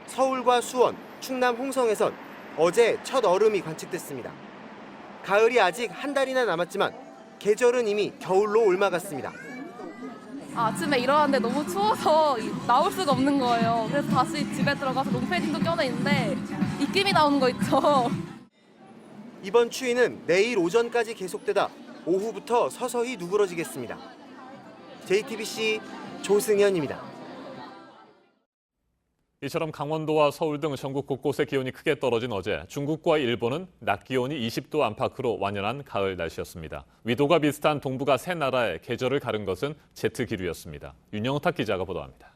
서울과 수원, 충남 홍성에선 어제 첫 얼음이 관측됐습니다. 가을이 아직 한 달이나 남았지만 계절은 이미 겨울로 옮아갔습니다. 아침에 일어났는데 너무 추워서 나올 수가 없는 거예요. 그래서 다시 집에 들어가서 롱패딩도 껴내 있는데 입김이 나오는 거 있죠. 이번 추위는 내일 오전까지 계속되다 오후부터 서서히 누그러지겠습니다. JTBC 조승현입니다. 이처럼 강원도와 서울 등 전국 곳곳에 기온이 크게 떨어진 어제 중국과 일본은 낮 기온이 20도 안팎으로 완연한 가을 날씨였습니다. 위도가 비슷한 동북아 세 나라의 계절을 가른 것은 제트기류였습니다. 윤영탁 기자가 보도합니다.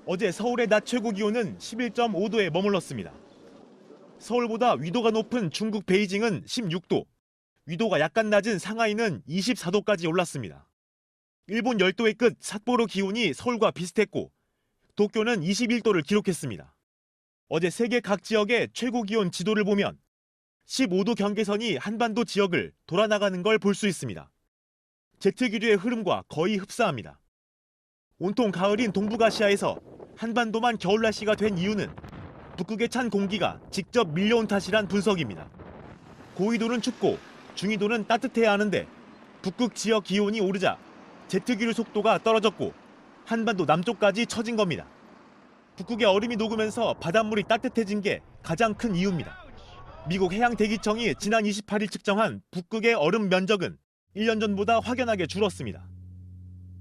어제 서울의 낮 최고 기온은 11.5도에 머물렀습니다. 서울보다 위도가 높은 중국 베이징은 16도, 위도가 약간 낮은 상하이는 24도까지 올랐습니다. 일본 열도의 끝 삿포로 기온이 서울과 비슷했고 도쿄는 21도를 기록했습니다. 어제 세계 각 지역의 최고 기온 지도를 보면 15도 경계선이 한반도 지역을 돌아나가는 걸 볼 수 있습니다. 제트기류의 흐름과 거의 흡사합니다. 온통 가을인 동북아시아에서 한반도만 겨울 날씨가 된 이유는 북극의 찬 공기가 직접 밀려온 탓이란 분석입니다. 고위도는 춥고 중위도는 따뜻해야 하는데 북극 지역 기온이 오르자 제트기류 속도가 떨어졌고 한반도 남쪽까지 처진 겁니다. 북극의 얼음이 녹으면서 바닷물이 따뜻해진 게 가장 큰 이유입니다. 미국 해양대기청이 지난 28일 측정한 북극의 얼음 면적은 1년 전보다 확연하게 줄었습니다.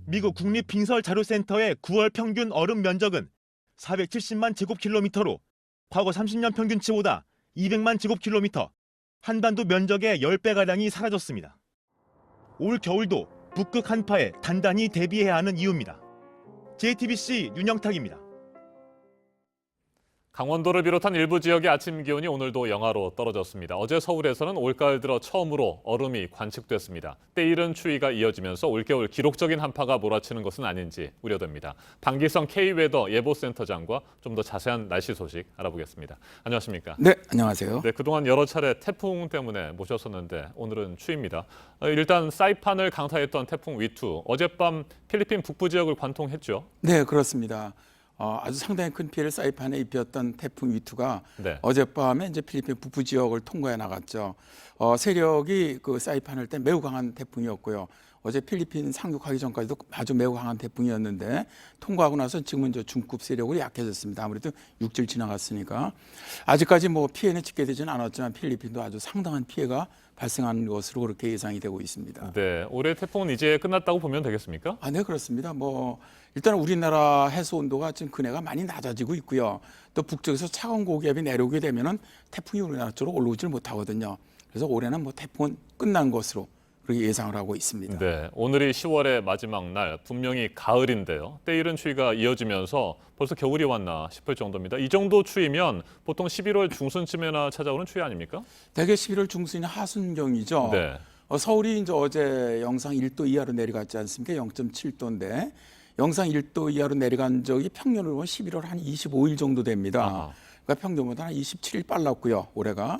미국 국립빙설자료센터의 9월 평균 얼음 면적은 470만 제곱킬로미터로 과거 30년 평균치보다 200만 제곱킬로미터, 한반도 면적의 10배가량이 사라졌습니다. 올 겨울도 북극 한파에 단단히 대비해야 하는 이유입니다. JTBC 윤영탁입니다. 강원도를 비롯한 일부 지역의 아침 기온이 오늘도 영하로 떨어졌습니다. 어제 서울에서는 올가을 들어 처음으로 얼음이 관측됐습니다. 때이른 추위가 이어지면서 올겨울 기록적인 한파가 몰아치는 것은 아닌지 우려됩니다. 방기성 K웨더 예보센터장과 좀 더 자세한 날씨 소식 알아보겠습니다. 안녕하십니까? 네, 안녕하세요. 네, 그동안 여러 차례 태풍 때문에 모셨었는데 오늘은 추위입니다. 일단 사이판을 강타했던 태풍 위투, 어젯밤 필리핀 북부 지역을 관통했죠? 네, 그렇습니다. 아주 상당히 큰 피해를 사이판에 입혔던 태풍 위투가 네. 어젯밤에 이제 필리핀 북부 지역을 통과해 나갔죠. 세력이 그 사이판을 때 매우 강한 태풍이었고요. 어제 필리핀 상륙하기 전까지도 아주 매우 강한 태풍이었는데 통과하고 나서 지금은 저 중급 세력으로 약해졌습니다. 아무래도 육지를 지나갔으니까 아직까지 뭐 피해는 집계되지는 않았지만 필리핀도 아주 상당한 피해가 발생한 것으로 그렇게 예상이 되고 있습니다. 네, 올해 태풍은 이제 끝났다고 보면 되겠습니까? 네, 그렇습니다. 일단 우리나라 해수 온도가 지금 근해가 많이 낮아지고 있고요. 또 북쪽에서 차가운 고기압이 내려오게 되면은 태풍이 우리나라 쪽으로 올라오질 못하거든요. 그래서 올해는 태풍은 끝난 것으로 그렇게 예상을 하고 있습니다. 네, 오늘이 10월의 마지막 날, 분명히 가을인데요. 때이른 추위가 이어지면서 벌써 겨울이 왔나 싶을 정도입니다. 이 정도 추위면 보통 11월 중순쯤에나 찾아오는 추위 아닙니까? 대개 11월 중순이 하순경이죠. 네. 서울이 이제 어제 영상 1도 이하로 내려갔지 않습니까? 0.7도인데 영상 1도 이하로 내려간 적이 평년으로 보면 11월 한 25일 정도 됩니다. 그러니까 평균보다 한 27일 빨랐고요, 올해가.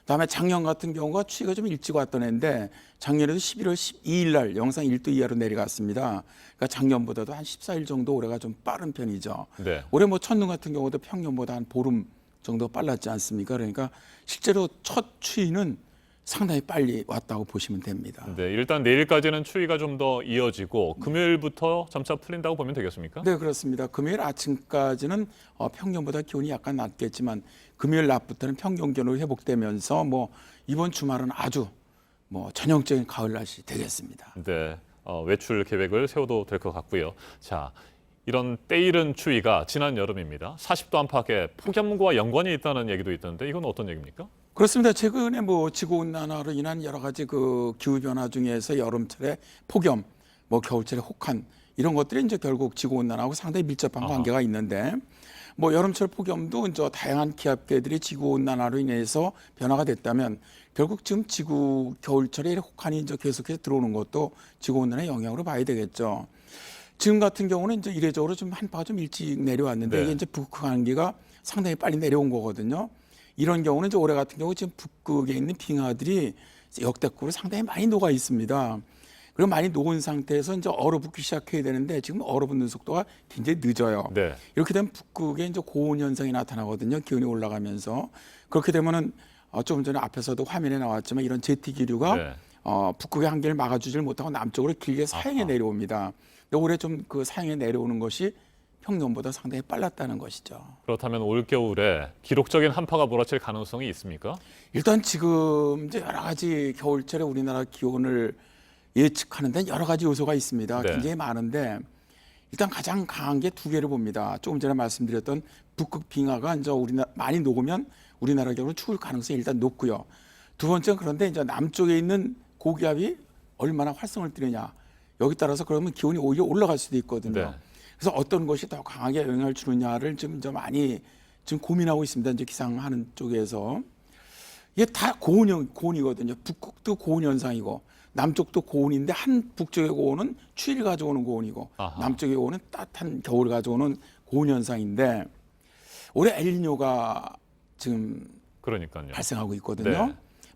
그다음에 작년 같은 경우가 추위가 좀 일찍 왔던 해인데 작년에도 11월 12일 날 영상 1도 이하로 내려갔습니다. 그러니까 작년보다도 한 14일 정도 올해가 좀 빠른 편이죠. 네. 올해 첫눈 같은 경우도 평년보다 한 보름 정도 빨랐지 않습니까? 그러니까 실제로 첫 추위는 상당히 빨리 왔다고 보시면 됩니다. 네, 일단 내일까지는 추위가 좀 더 이어지고 금요일부터 점차 풀린다고 보면 되겠습니까? 네, 그렇습니다. 금요일 아침까지는 평년보다 기온이 약간 낮겠지만 금요일 낮부터는 평균 기온으로 회복되면서 이번 주말은 아주 전형적인 가을 날씨 되겠습니다. 네, 외출 계획을 세워도 될 것 같고요. 자, 이런 때이른 추위가 지난 여름입니다. 40도 안팎의 폭염과 연관이 있다는 얘기도 있던데 이건 어떤 얘기입니까? 그렇습니다. 최근에 지구온난화로 인한 여러 가지 그 기후변화 중에서 여름철에 폭염, 겨울철에 혹한 이런 것들이 이제 결국 지구온난화하고 상당히 밀접한 관계가 있는데 여름철 폭염도 이제 다양한 기압계들이 지구온난화로 인해서 변화가 됐다면 결국 지금 겨울철에 혹한이 이제 계속해서 들어오는 것도 지구온난화의 영향으로 봐야 되겠죠. 지금 같은 경우는 이제 이례적으로 좀 한파가 좀 일찍 내려왔는데 네. 이게 이제 북극 한기가 상당히 빨리 내려온 거거든요. 이런 경우는 이제 올해 같은 경우 지금 북극에 있는 빙하들이 역대급으로 상당히 많이 녹아 있습니다. 그리고 많이 녹은 상태에서 이제 얼어붙기 시작해야 되는데 지금 얼어붙는 속도가 굉장히 늦어요. 네. 이렇게 되면 북극에 이제 고온 현상이 나타나거든요. 기온이 올라가면서 그렇게 되면은 조금 전에 앞에서도 화면에 나왔지만 이런 제트 기류가 네. 북극의 한기를 막아주질 못하고 남쪽으로 길게 사행해 내려옵니다. 근데 올해 좀 그 사행해 내려오는 것이 평년보다 상당히 빨랐다는 것이죠. 그렇다면 올겨울에 기록적인 한파가 몰아칠 가능성이 있습니까? 일단 지금 이제 여러 가지 겨울철에 우리나라 기온을 예측하는 데는 여러 가지 요소가 있습니다. 네. 굉장히 많은데 일단 가장 강한 게 두 개를 봅니다. 조금 전에 말씀드렸던 북극 빙하가 이제 많이 녹으면 우리나라 경우는 추울 가능성이 일단 높고요. 두 번째는 그런데 이제 남쪽에 있는 고기압이 얼마나 활성을 띠느냐. 여기 따라서 그러면 기온이 오히려 올라갈 수도 있거든요. 네. 그래서 어떤 것이 더 강하게 영향을 주느냐를 지금 많이 고민하고 있습니다. 이제 기상하는 쪽에서 이게 다 고온이거든요. 북극도 고온 현상이고 남쪽도 고온인데 한 북쪽의 고온은 추위를 가져오는 고온이고 남쪽의 고온은 따뜻한 겨울을 가져오는 고온 현상인데 올해 엘니뇨가 지금 그러니까요. 발생하고 있거든요.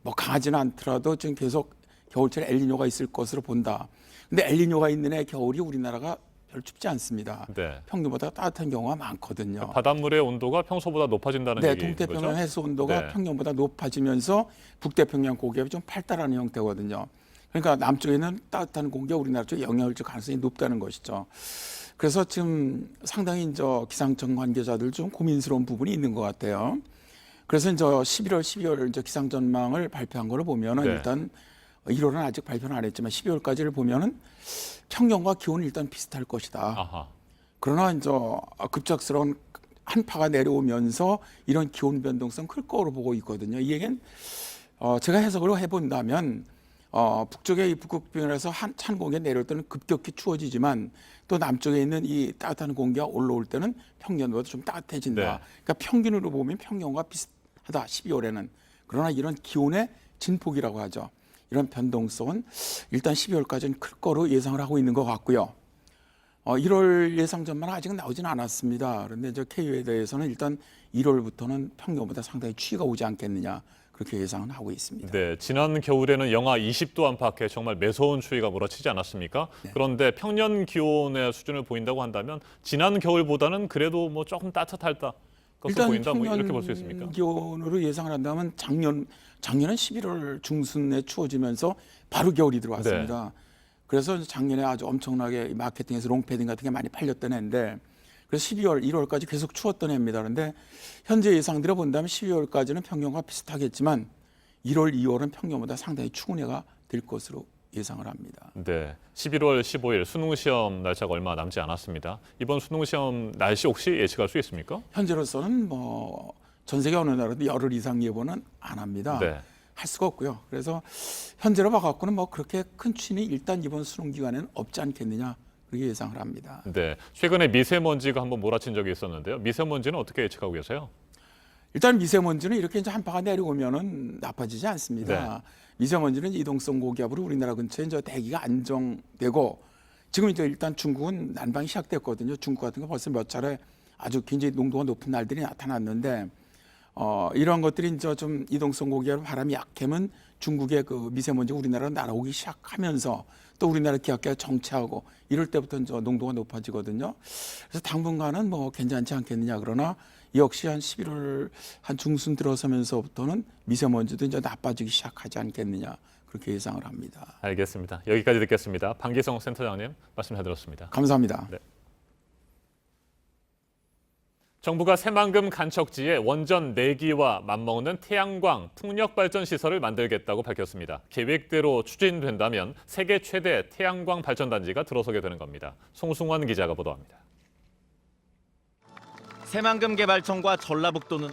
네. 강하지는 않더라도 지금 계속 겨울철에 엘니뇨가 있을 것으로 본다. 근데 엘니뇨가 있는 해 겨울이 우리나라가 별 춥지 않습니다. 네. 평균보다 따뜻한 경우가 많거든요. 바닷물의 온도가 평소보다 높아진다는 얘기인 거죠? 동태평양 해수 온도가 네. 평년보다 높아지면서 북태평양 고기압이 좀 발달하는 형태거든요. 그러니까 남쪽에는 따뜻한 공기가 우리나라 쪽에 영향을 줄 가능성이 높다는 것이죠. 그래서 지금 상당히 이제 기상청 관계자들 좀 고민스러운 부분이 있는 것 같아요. 그래서 이제 11월, 12월 이제 기상 전망을 발표한 거를 보면은 네. 일단 1월은 아직 발표는 안 했지만 12월까지를 보면은 평년과 기온은 일단 비슷할 것이다. 그러나 이제 급작스러운 한파가 내려오면서 이런 기온 변동성 클 거로 보고 있거든요. 이 얘기는 제가 해석을 해본다면 북쪽의 이 북극변에서 찬 공기가 내려올 때는 급격히 추워지지만 또 남쪽에 있는 이 따뜻한 공기가 올라올 때는 평년보다 좀 따뜻해진다. 네. 그러니까 평균으로 보면 평년과 비슷하다. 12월에는. 그러나 이런 기온의 진폭이라고 하죠. 이런 변동성은 일단 12월까지는 클 거로 예상을 하고 있는 것 같고요. 1월 예상 전망은 아직 나오지는 않았습니다. 그런데 저 KU에대해서는 일단 1월부터는 평년보다 상당히 추위가 오지 않겠느냐 그렇게 예상은 하고 있습니다. 네, 지난 겨울에는 영하 20도 안팎의 정말 매서운 추위가 몰아치지 않았습니까? 네. 그런데 평년 기온의 수준을 보인다고 한다면 지난 겨울보다는 그래도 뭐 조금 따뜻할 것으로 보인다, 뭐 이렇게 볼 수 있습니까? 기온으로 예상을 한다면 작년은 11월 중순에 추워지면서 바로 겨울이 들어왔습니다. 네. 그래서 작년에 아주 엄청나게 마케팅에서 롱패딩 같은 게 많이 팔렸던 해인데 그래서 12월, 1월까지 계속 추웠던 해입니다. 그런데 현재 예상대로 본다면 12월까지는 평년과 비슷하겠지만 1월, 2월은 평년보다 상당히 추운 해가 될 것으로 예상을 합니다. 네, 11월 15일 수능시험 날짜가 얼마 남지 않았습니다. 이번 수능시험 날씨 혹시 예측할 수 있습니까? 현재로서는 뭐 전 세계 어느 나라도 열흘 이상 예보는 안 합니다. 네. 할 수가 없고요. 그래서 현재로 봐갖고는 뭐 그렇게 큰 추이는 일단 이번 수능 기간에는 없지 않겠느냐 그렇게 예상을 합니다. 네, 최근에 미세먼지가 한번 몰아친 적이 있었는데요. 미세먼지는 어떻게 예측하고 계세요? 일단 미세먼지는 이렇게 이제 한파가 내려오면은 나빠지지 않습니다. 네. 미세먼지는 이동성 고기압으로 우리나라 근처에 이제 대기가 안정되고 지금 이제 일단 중국은 난방이 시작됐거든요. 중국 같은 거 벌써 몇 차례 아주 굉장히 농도가 높은 날들이 나타났는데 이런 것들이 이제 좀 이동성 고기압 바람이 약하면 중국의 그 미세먼지 우리나라로 날아오기 시작하면서 또 우리나라 기압계가 정체하고 이럴 때부터 이제 농도가 높아지거든요. 그래서 당분간은 뭐 괜찮지 않겠느냐. 그러나 역시 한 11월 한 중순 들어서면서부터는 미세먼지도 이제 나빠지기 시작하지 않겠느냐. 그렇게 예상을 합니다. 알겠습니다. 여기까지 듣겠습니다. 방기성 센터장님 말씀 잘 들었습니다. 감사합니다. 네. 정부가 새만금 간척지에 원전 4기와 맞먹는 태양광 풍력발전 시설을 만들겠다고 밝혔습니다. 계획대로 추진된다면 세계 최대 태양광 발전단지가 들어서게 되는 겁니다. 송승환 기자가 보도합니다. 새만금 개발청과 전라북도는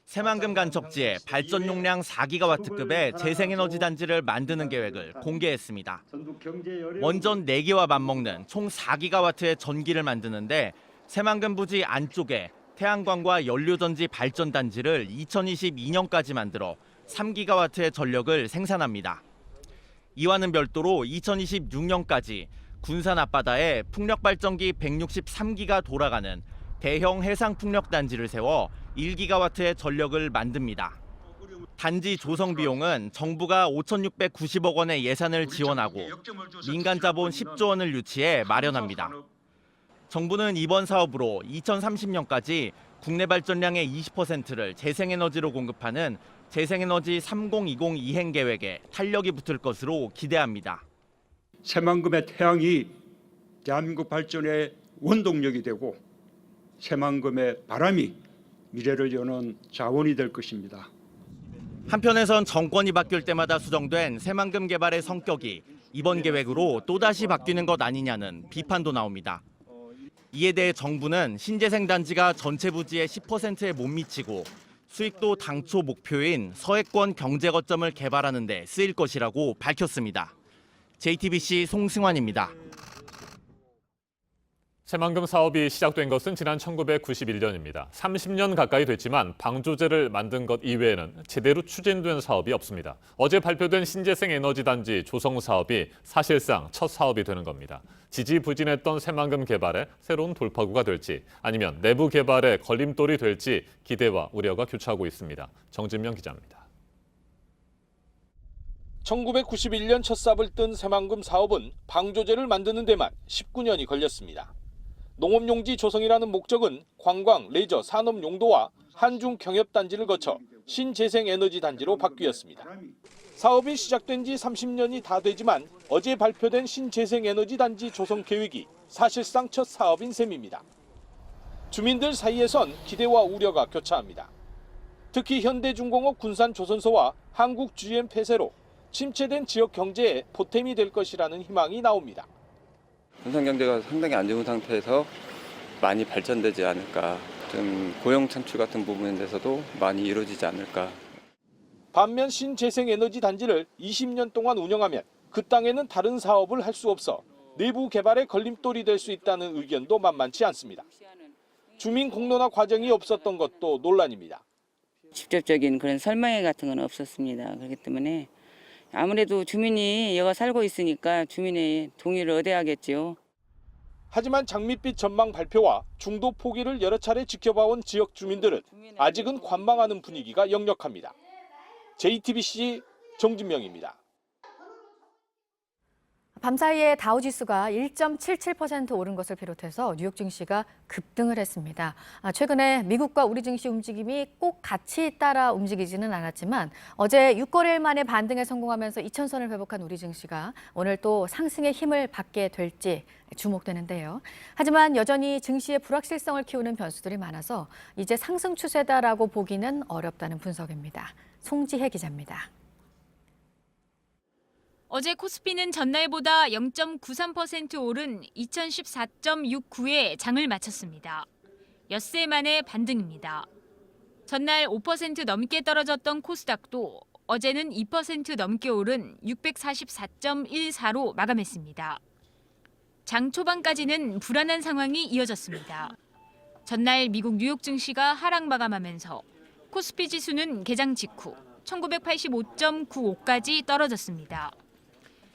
새만금 간척지에 발전 용량 4기가와트급의 재생에너지 단지를 만드는 계획을 공개했습니다. 원전 4기와 맞먹는 총 4기가와트의 전기를 만드는데 새만금 부지 안쪽에 태양광과 연료전지 발전단지를 2022년까지 만들어 3기가와트의 전력을 생산합니다. 이와는 별도로 2026년까지 군산 앞바다에 풍력발전기 163기가 돌아가는 대형 해상풍력단지를 세워 1기가와트의 전력을 만듭니다. 단지 조성 비용은 정부가 5,690억 원의 예산을 지원하고 민간 자본 10조 원을 유치해 마련합니다. 정부는 이번 사업으로 2030년까지 국내 발전량의 20%를 재생에너지로 공급하는 재생에너지 3020 이행 계획에 탄력이 붙을 것으로 기대합니다. 새만금의 태양이 대한민국 발전의 원동력이 되고 새만금의 바람이 미래를 여는 자원이 될 것입니다. 한편에선 정권이 바뀔 때마다 수정된 새만금 개발의 성격이 이번 계획으로 또다시 바뀌는 것 아니냐는 비판도 나옵니다. 이에 대해 정부는 신재생 단지가 전체 부지의 10%에 못 미치고 수익도 당초 목표인 서해권 경제 거점을 개발하는 데 쓰일 것이라고 밝혔습니다. JTBC 송승환입니다. 새만금 사업이 시작된 것은 지난 1991년입니다. 30년 가까이 됐지만 방조제를 만든 것 이외에는 제대로 추진된 사업이 없습니다. 어제 발표된 신재생 에너지 단지 조성 사업이 사실상 첫 사업이 되는 겁니다. 지지부진했던 새만금 개발에 새로운 돌파구가 될지 아니면 내부 개발에 걸림돌이 될지 기대와 우려가 교차하고 있습니다. 정진명 기자입니다. 1991년 첫 삽을 뜬 새만금 사업은 방조제를 만드는 데만 19년이 걸렸습니다. 농업용지 조성이라는 목적은 관광, 레저, 산업 용도와 한중 경협단지를 거쳐 신재생에너지 단지로 바뀌었습니다. 사업이 시작된 지 30년이 다 되지만 어제 발표된 신재생에너지 단지 조성 계획이 사실상 첫 사업인 셈입니다. 주민들 사이에선 기대와 우려가 교차합니다. 특히 현대중공업 군산조선소와 한국 GM 폐쇄로 침체된 지역 경제에 보탬이 될 것이라는 희망이 나옵니다. 군산 경제가 상당히 안 좋은 상태에서 많이 발전되지 않을까. 좀 고용 창출 같은 부분에 대해서도 많이 이루어지지 않을까. 반면 신재생에너지 단지를 20년 동안 운영하면 그 땅에는 다른 사업을 할 수 없어 내부 개발에 걸림돌이 될 수 있다는 의견도 만만치 않습니다. 주민 공론화 과정이 없었던 것도 논란입니다. 직접적인 그런 설명회 같은 건 없었습니다. 그렇기 때문에 아무래도 주민이 여기 살고 있으니까 주민의 동의를 얻어야겠죠. 하지만 장밋빛 전망 발표와 중도 포기를 여러 차례 지켜봐온 지역 주민들은 아직은 관망하는 분위기가 역력합니다. JTBC 정진명입니다. 밤사이에 다우지수가 1.77% 오른 것을 비롯해서 뉴욕 증시가 급등을 했습니다. 최근에 미국과 우리 증시 움직임이 꼭 같이 따라 움직이지는 않았지만 어제 6거래일 만에 반등에 성공하면서 2000선을 회복한 우리 증시가 오늘 또 상승의 힘을 받게 될지 주목되는데요. 하지만 여전히 증시의 불확실성을 키우는 변수들이 많아서 이제 상승 추세다라고 보기는 어렵다는 분석입니다. 송지혜 기자입니다. 어제 코스피는 전날보다 0.93% 오른 2014.69에 장을 마쳤습니다. 엿새 만에 반등입니다. 전날 5% 넘게 떨어졌던 코스닥도 어제는 2% 넘게 오른 644.14로 마감했습니다. 장 초반까지는 불안한 상황이 이어졌습니다. 전날 미국 뉴욕 증시가 하락 마감하면서 코스피 지수는 개장 직후 1985.95까지 떨어졌습니다.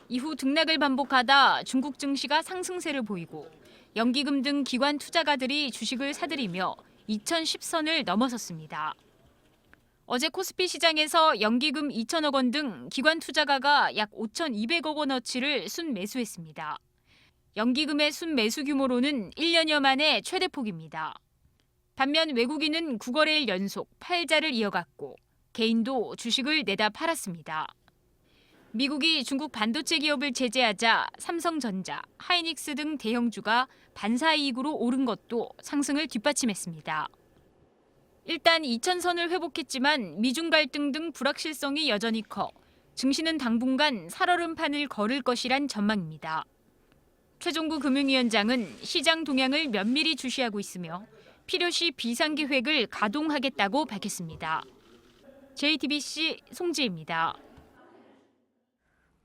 이후 등락을 반복하다 중국 증시가 상승세를 보이고 연기금 등 기관 투자가들이 주식을 사들이며 2010선을 넘어섰습니다. 어제 코스피 시장에서 연기금 2천억 원 등 기관 투자가가 약 5,200억 원어치를 순매수했습니다. 연기금의 순매수 규모로는 1년여 만에 최대폭입니다. 반면 외국인은 9거래일 연속 팔자를 이어갔고 개인도 주식을 내다 팔았습니다. 미국이 중국 반도체 기업을 제재하자 삼성전자, 하이닉스 등 대형주가 반사이익으로 오른 것도 상승을 뒷받침했습니다. 일단 2000선을 회복했지만 미중 갈등 등 불확실성이 여전히 커 증시는 당분간 살얼음판을 걸을 것이란 전망입니다. 최종구 금융위원장은 시장 동향을 면밀히 주시하고 있으며 필요시 비상계획을 가동하겠다고 밝혔습니다. JTBC 송지혜입니다.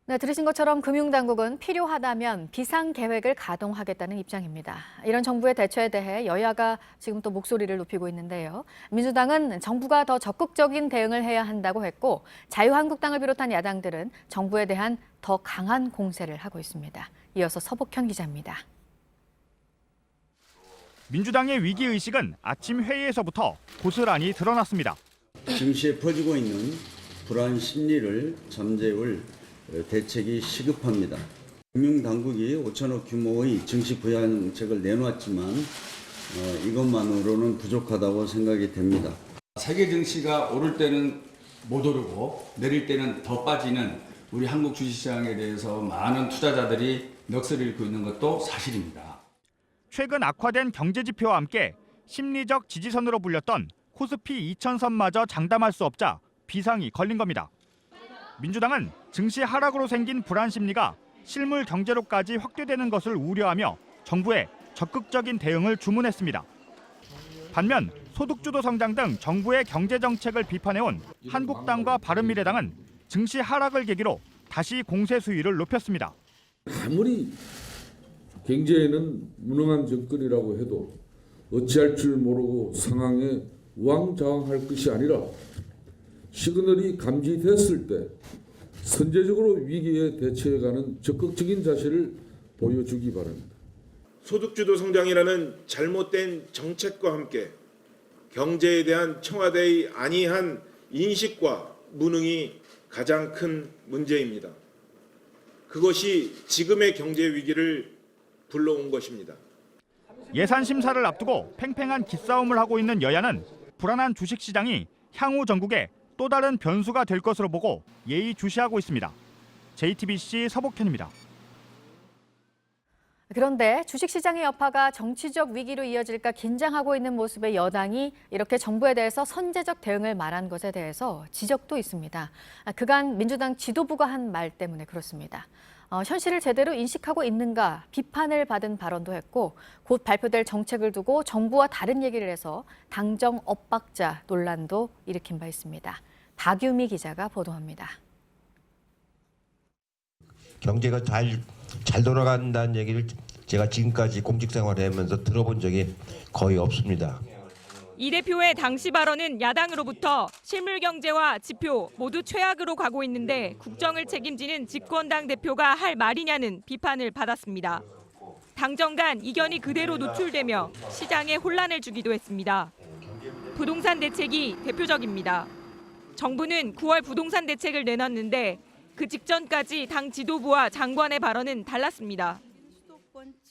네, 들으신 것처럼 금융당국은 필요하다면 비상계획을 가동하겠다는 입장입니다. 이런 정부의 대처에 대해 여야가 지금 또 목소리를 높이고 있는데요. 민주당은 정부가 더 적극적인 대응을 해야 한다고 했고 자유한국당을 비롯한 야당들은 정부에 대한 더 강한 공세를 하고 있습니다. 이어서 서복현 기자입니다. 민주당의 위기의식은 아침 회의에서부터 고스란히 드러났습니다. 증시에 퍼지고 있는 불안 심리를 잠재울 대책이 시급합니다. 금융당국이 5천억 규모의 증시 부양책을 내놓았지만 이것만으로는 부족하다고 생각이 됩니다. 세계 증시가 오를 때는 못 오르고 내릴 때는 더 빠지는 우리 한국 주식시장에 대해서 많은 투자자들이 넋을 잃고 있는 것도 사실입니다. 최근 악화된 경제지표와 함께 심리적 지지선으로 불렸던 코스피 2000선마저 장담할 수 없자 비상이 걸린 겁니다. 민주당은 증시 하락으로 생긴 불안 심리가 실물 경제로까지 확대되는 것을 우려하며 정부에 적극적인 대응을 주문했습니다. 반면 소득주도 성장 등 정부의 경제 정책을 비판해온 한국당과 바른미래당은 증시 하락을 계기로 다시 공세 수위를 높였습니다. 아무리 경제에는 무능한 정권이라고 해도 어찌할 줄 모르고 상황에 우왕좌왕할 것이 아니라 시그널이 감지됐을 때 선제적으로 위기에 대처해가는 적극적인 자세를 보여주기 바랍니다. 소득주도 성장이라는 잘못된 정책과 함께 경제에 대한 청와대의 안이한 인식과 무능이 가장 큰 문제입니다. 그것이 지금의 경제 위기를 불러온 것입니다. 예산 심사를 앞두고 팽팽한 기싸움을 하고 있는 여야는 불안한 주식시장이 향후 전국에 또 다른 변수가 될 것으로 보고 예의주시하고 있습니다. JTBC 서복현입니다. 그런데 주식시장의 여파가 정치적 위기로 이어질까 긴장하고 있는 모습의 여당이 이렇게 정부에 대해서 선제적 대응을 말한 것에 대해서 지적도 있습니다. 그간 민주당 지도부가 한 말 때문에 그렇습니다. 현실을 제대로 인식하고 있는가 비판을 받은 발언도 했고 곧 발표될 정책을 두고 정부와 다른 얘기를 해서 당정 엇박자 논란도 일으킨 바 있습니다. 박유미 기자가 보도합니다. 경제가 잘 돌아간다는 얘기를 제가 지금까지 공직 생활을 하면서 들어본 적이 거의 없습니다. 이 대표의 당시 발언은 야당으로부터 실물 경제와 지표 모두 최악으로 가고 있는데 국정을 책임지는 집권당 대표가 할 말이냐는 비판을 받았습니다. 당정 간 이견이 그대로 노출되며 시장에 혼란을 주기도 했습니다. 부동산 대책이 대표적입니다. 정부는 9월 부동산 대책을 내놨는데 그 직전까지 당 지도부와 장관의 발언은 달랐습니다.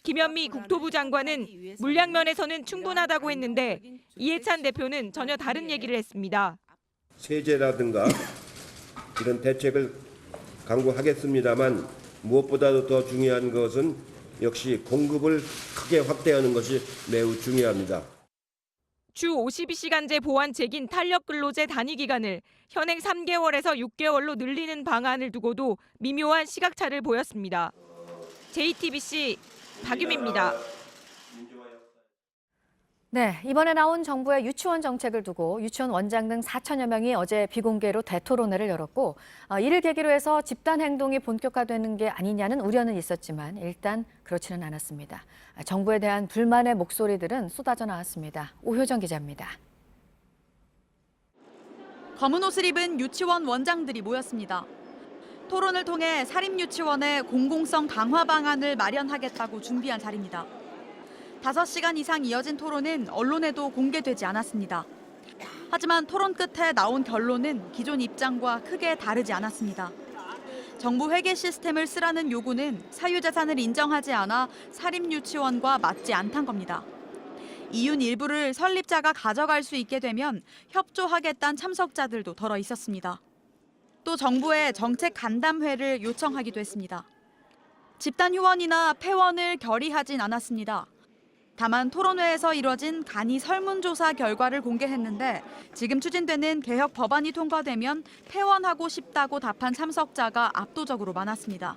김현미 국토부 장관은 물량 면에서는 충분하다고 했는데 이해찬 대표는 전혀 다른 얘기를 했습니다. 세제라든가 이런 대책을 강구하겠습니다만 무엇보다도 더 중요한 것은 역시 공급을 크게 확대하는 것이 매우 중요합니다. 주 52시간제 보완 재긴 탄력 근로제 단위 기간을 현행 3개월에서 6개월로 늘리는 방안을 두고도 미묘한 시각차를 보였습니다. JTBC 박유미입니다. 네, 이번에 나온 정부의 유치원 정책을 두고 유치원 원장 등 4천여 명이 어제 비공개로 대토론회를 열었고 이를 계기로 해서 집단 행동이 본격화되는 게 아니냐는 우려는 있었지만 일단 그렇지는 않았습니다. 정부에 대한 불만의 목소리들은 쏟아져 나왔습니다. 오효정 기자입니다. 검은 옷을 입은 유치원 원장들이 모였습니다. 토론을 통해 사립유치원의 공공성 강화 방안을 마련하겠다고 준비한 자리입니다. 5시간 이상 이어진 토론은 언론에도 공개되지 않았습니다. 하지만 토론 끝에 나온 결론은 기존 입장과 크게 다르지 않았습니다. 정부 회계 시스템을 쓰라는 요구는 사유재산을 인정하지 않아 사립유치원과 맞지 않단 겁니다. 이윤 일부를 설립자가 가져갈 수 있게 되면 협조하겠다는 참석자들도 덜어 있었습니다. 또 정부에 정책 간담회를 요청하기도 했습니다. 집단 휴원이나 폐원을 결의하진 않았습니다. 다만 토론회에서 이뤄진 간이 설문조사 결과를 공개했는데 지금 추진되는 개혁 법안이 통과되면 폐원하고 싶다고 답한 참석자가 압도적으로 많았습니다.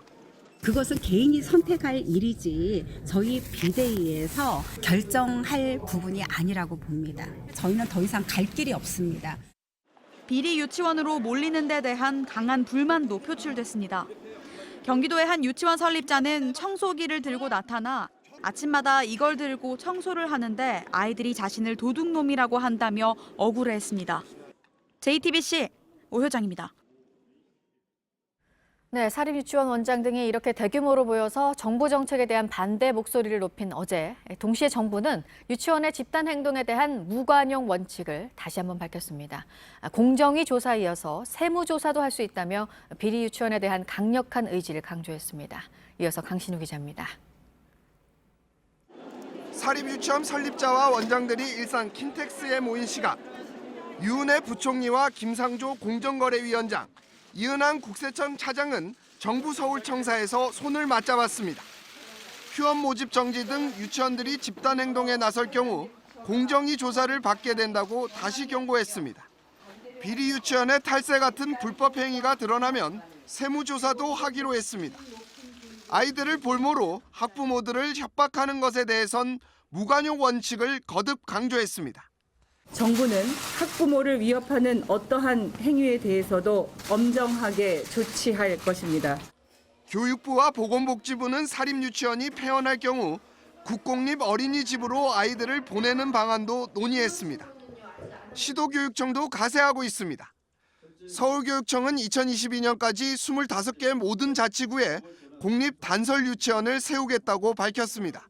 그것은 개인이 선택할 일이지 저희 비대위에서 결정할 부분이 아니라고 봅니다. 저희는 더 이상 갈 길이 없습니다. 비리 유치원으로 몰리는 데 대한 강한 불만도 표출됐습니다. 경기도의 한 유치원 설립자는 청소기를 들고 나타나 아침마다 이걸 들고 청소를 하는데 아이들이 자신을 도둑놈이라고 한다며 억울해했습니다. JTBC 오효정입니다. 네, 사립유치원 원장 등이 이렇게 대규모로 모여서 정부 정책에 대한 반대 목소리를 높인 어제 동시에 정부는 유치원의 집단 행동에 대한 무관용 원칙을 다시 한번 밝혔습니다. 공정위 조사에 이어서 세무조사도 할 수 있다며 비리 유치원에 대한 강력한 의지를 강조했습니다. 이어서 강신우 기자입니다. 사립유치원 설립자와 원장들이 일산 킨텍스에 모인 시각. 유은혜 부총리와 김상조 공정거래위원장, 이은한 국세청 차장은 정부 서울청사에서 손을 맞잡았습니다. 휴원 모집 정지 등 유치원들이 집단 행동에 나설 경우 공정위 조사를 받게 된다고 다시 경고했습니다. 비리 유치원의 탈세 같은 불법 행위가 드러나면 세무조사도 하기로 했습니다. 아이들을 볼모로 학부모들을 협박하는 것에 대해선 무관용 원칙을 거듭 강조했습니다. 정부는 학부모를 위협하는 어떠한 행위에 대해서도 엄정하게 조치할 것입니다. 교육부와 보건복지부는 사립유치원이 폐원할 경우 국공립 어린이집으로 아이들을 보내는 방안도 논의했습니다. 시도교육청도 가세하고 있습니다. 서울교육청은 2022년까지 25개 모든 자치구에 공립 단설 유치원을 세우겠다고 밝혔습니다.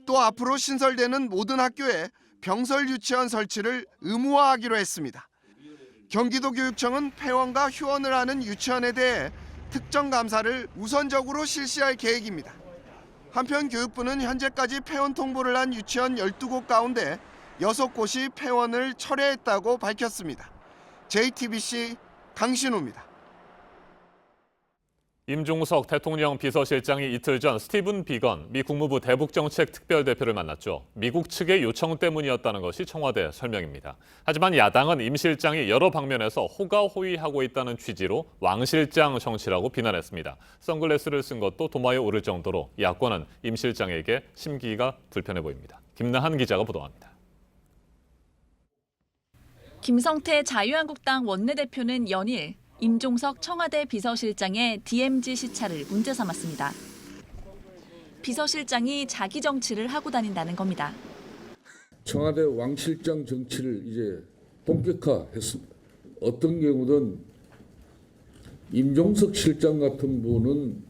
또 앞으로 신설되는 모든 학교에 병설 유치원 설치를 의무화하기로 했습니다. 경기도교육청은 폐원과 휴원을 하는 유치원에 대해 특정 감사를 우선적으로 실시할 계획입니다. 한편 교육부는 현재까지 폐원 통보를 한 유치원 12곳 가운데 6곳이 폐원을 철회했다고 밝혔습니다. JTBC 강신우입니다. 임종석 대통령 비서실장이 이틀 전 스티븐 비건 미 국무부 대북정책 특별대표를 만났죠. 미국 측의 요청 때문이었다는 것이 청와대 설명입니다. 하지만 야당은 임 실장이 여러 방면에서 호가호위하고 있다는 취지로 왕 실장 정치라고 비난했습니다. 선글라스를 쓴 것도 도마에 오를 정도로 야권은 임 실장에게 심기가 불편해 보입니다. 김나한 기자가 보도합니다. 김성태 자유한국당 원내대표는 연일 임종석 청와대 비서실장의 DMZ 시찰을 문제 삼았습니다. 비서실장이 자기 정치를 하고 다닌다는 겁니다. 청와대 왕 실장 정치를 이제 본격화했습니다. 어떤 경우든 임종석 실장 같은 분은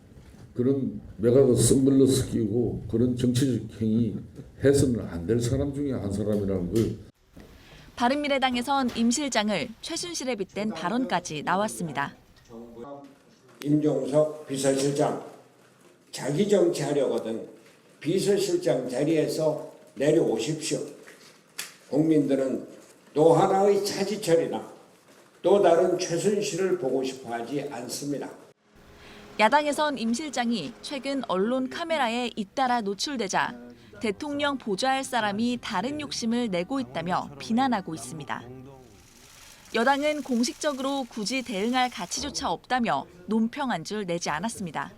그런 메가더 선글라스 끼고 그런 정치적 행위 해서는 안 될 사람 중에 한 사람이라는 걸. 바른미래당에선 임 실장을 최순실에 빗댄 발언까지 나왔습니다. 임종석 비서실장 자기 정치하려거든 비서실장 자리에서 내려오십시오. 국민들은 또 하나의 차지철이나 또 다른 최순실을 보고 싶어하지 않습니다. 야당에선 임 실장이 최근 언론 카메라에 잇따라 노출되자 대통령 보좌할 사람이 다른 욕심을 내고 있다며 비난하고 있습니다. 여당은 공식적으로 굳이 대응할 가치조차 없다며 논평안줄 내지 않았습니다.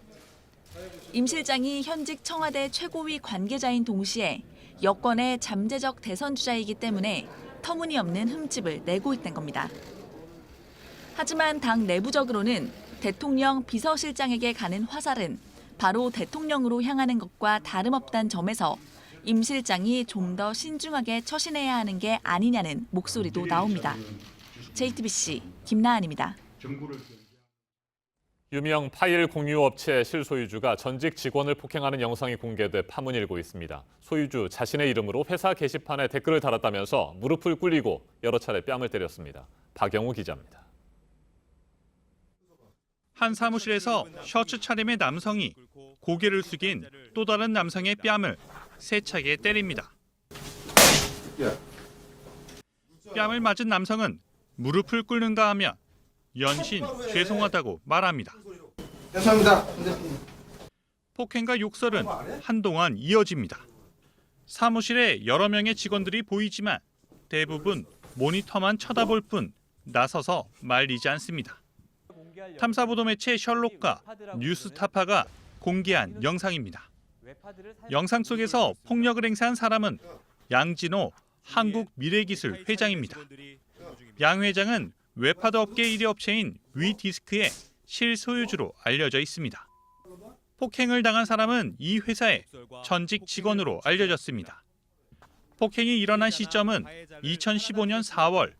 임 실장이 현직 청와대 최고위 관계자인 동시에 여권의 잠재적 대선 주자이기 때문에 터무니없는 흠집을 내고 있는 겁니다. 하지만 당 내부적으로는 대통령 비서실장에게 가는 화살은 바로 대통령으로 향하는 것과 다름없다는 점에서 임 실장이 좀 더 신중하게 처신해야 하는 게 아니냐는 목소리도 나옵니다. JTBC 김나은입니다. 유명 파일 공유 업체 실소유주가 전직 직원을 폭행하는 영상이 공개돼 파문이 일고 있습니다. 소유주 자신의 이름으로 회사 게시판에 댓글을 달았다면서 무릎을 꿇리고 여러 차례 뺨을 때렸습니다. 박영우 기자입니다. 한 사무실에서 셔츠 차림의 남성이 고개를 숙인 또 다른 남성의 뺨을 세차게 때립니다. 뺨을 맞은 남성은 무릎을 꿇는가 하면 연신 죄송하다고 말합니다. 죄송합니다. 폭행과 욕설은 한동안 이어집니다. 사무실에 여러 명의 직원들이 보이지만 대부분 모니터만 쳐다볼 뿐 나서서 말리지 않습니다. 탐사보도 매체 셜록과 뉴스타파가 공개한 영상입니다. 영상 속에서 폭력을 행사한 사람은 양진호 한국미래기술 회장입니다. 양 회장은 웹하드 업계 1위 업체인 위디스크의 실소유주로 알려져 있습니다. 폭행을 당한 사람은 이 회사의 전직 직원으로 알려졌습니다. 폭행이 일어난 시점은 2015년 4월,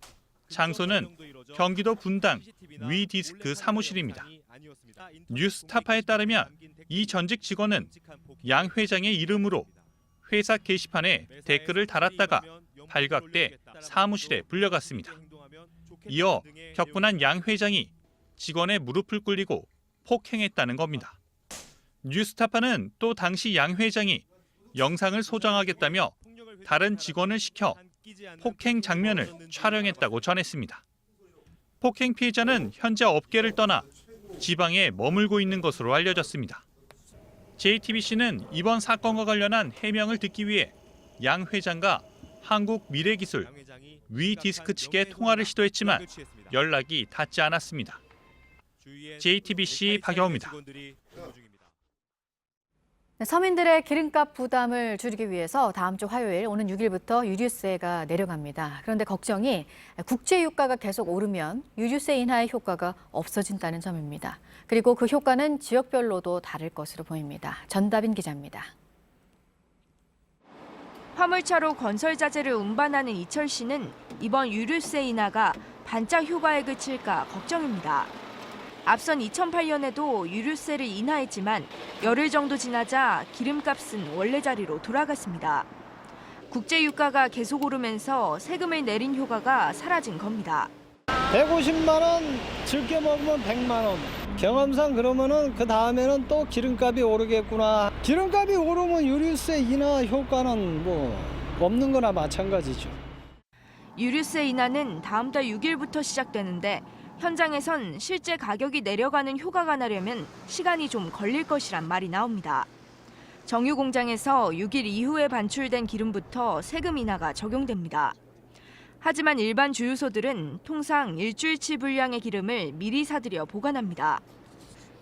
장소는 경기도 분당 위디스크 사무실입니다. 뉴스타파에 따르면 이 전직 직원은 양 회장의 이름으로 회사 게시판에 댓글을 달았다가 발각돼 사무실에 불려갔습니다. 이어 격분한 양 회장이 직원의 무릎을 꿇리고 폭행했다는 겁니다. 뉴스타파는 또 당시 양 회장이 영상을 소장하겠다며 다른 직원을 시켜 폭행 장면을 촬영했다고 전했습니다. 폭행 피해자는 현재 업계를 떠나 지방에 머물고 있는 것으로 알려졌습니다. JTBC는 이번 사건과 관련한 해명을 듣기 위해 양 회장과 한국미래기술 위디스크 측에 통화를 시도했지만 연락이 닿지 않았습니다. JTBC 박영우입니다. 서민들의 기름값 부담을 줄이기 위해서 다음 주 화요일 오는 6일부터 유류세가 내려갑니다. 그런데 걱정이 국제유가가 계속 오르면 유류세 인하의 효과가 없어진다는 점입니다. 그리고 그 효과는 지역별로도 다를 것으로 보입니다. 전다빈 기자입니다. 화물차로 건설 자재를 운반하는 이철씨는 이번 유류세 인하가 반짝 효과에 그칠까 걱정입니다. 앞선 2008년에도 유류세를 인하했지만 열흘 정도 지나자 기름값은 원래 자리로 돌아갔습니다. 국제유가가 계속 오르면서 세금을 내린 효과가 사라진 겁니다. 150만 원 즐겨 먹으면 100만 원. 경험상 그러면은 그 다음에는 또 기름값이 오르겠구나. 기름값이 오르면 유류세 인하 효과는 뭐 없는 거나 마찬가지죠. 유류세 인하는 다음 달 6일부터 시작되는데 현장에선 실제 가격이 내려가는 효과가 나려면 시간이 좀 걸릴 것이란 말이 나옵니다. 정유 공장에서 6일 이후에 반출된 기름부터 세금 인하가 적용됩니다. 하지만 일반 주유소들은 통상 일주일치 분량의 기름을 미리 사들여 보관합니다.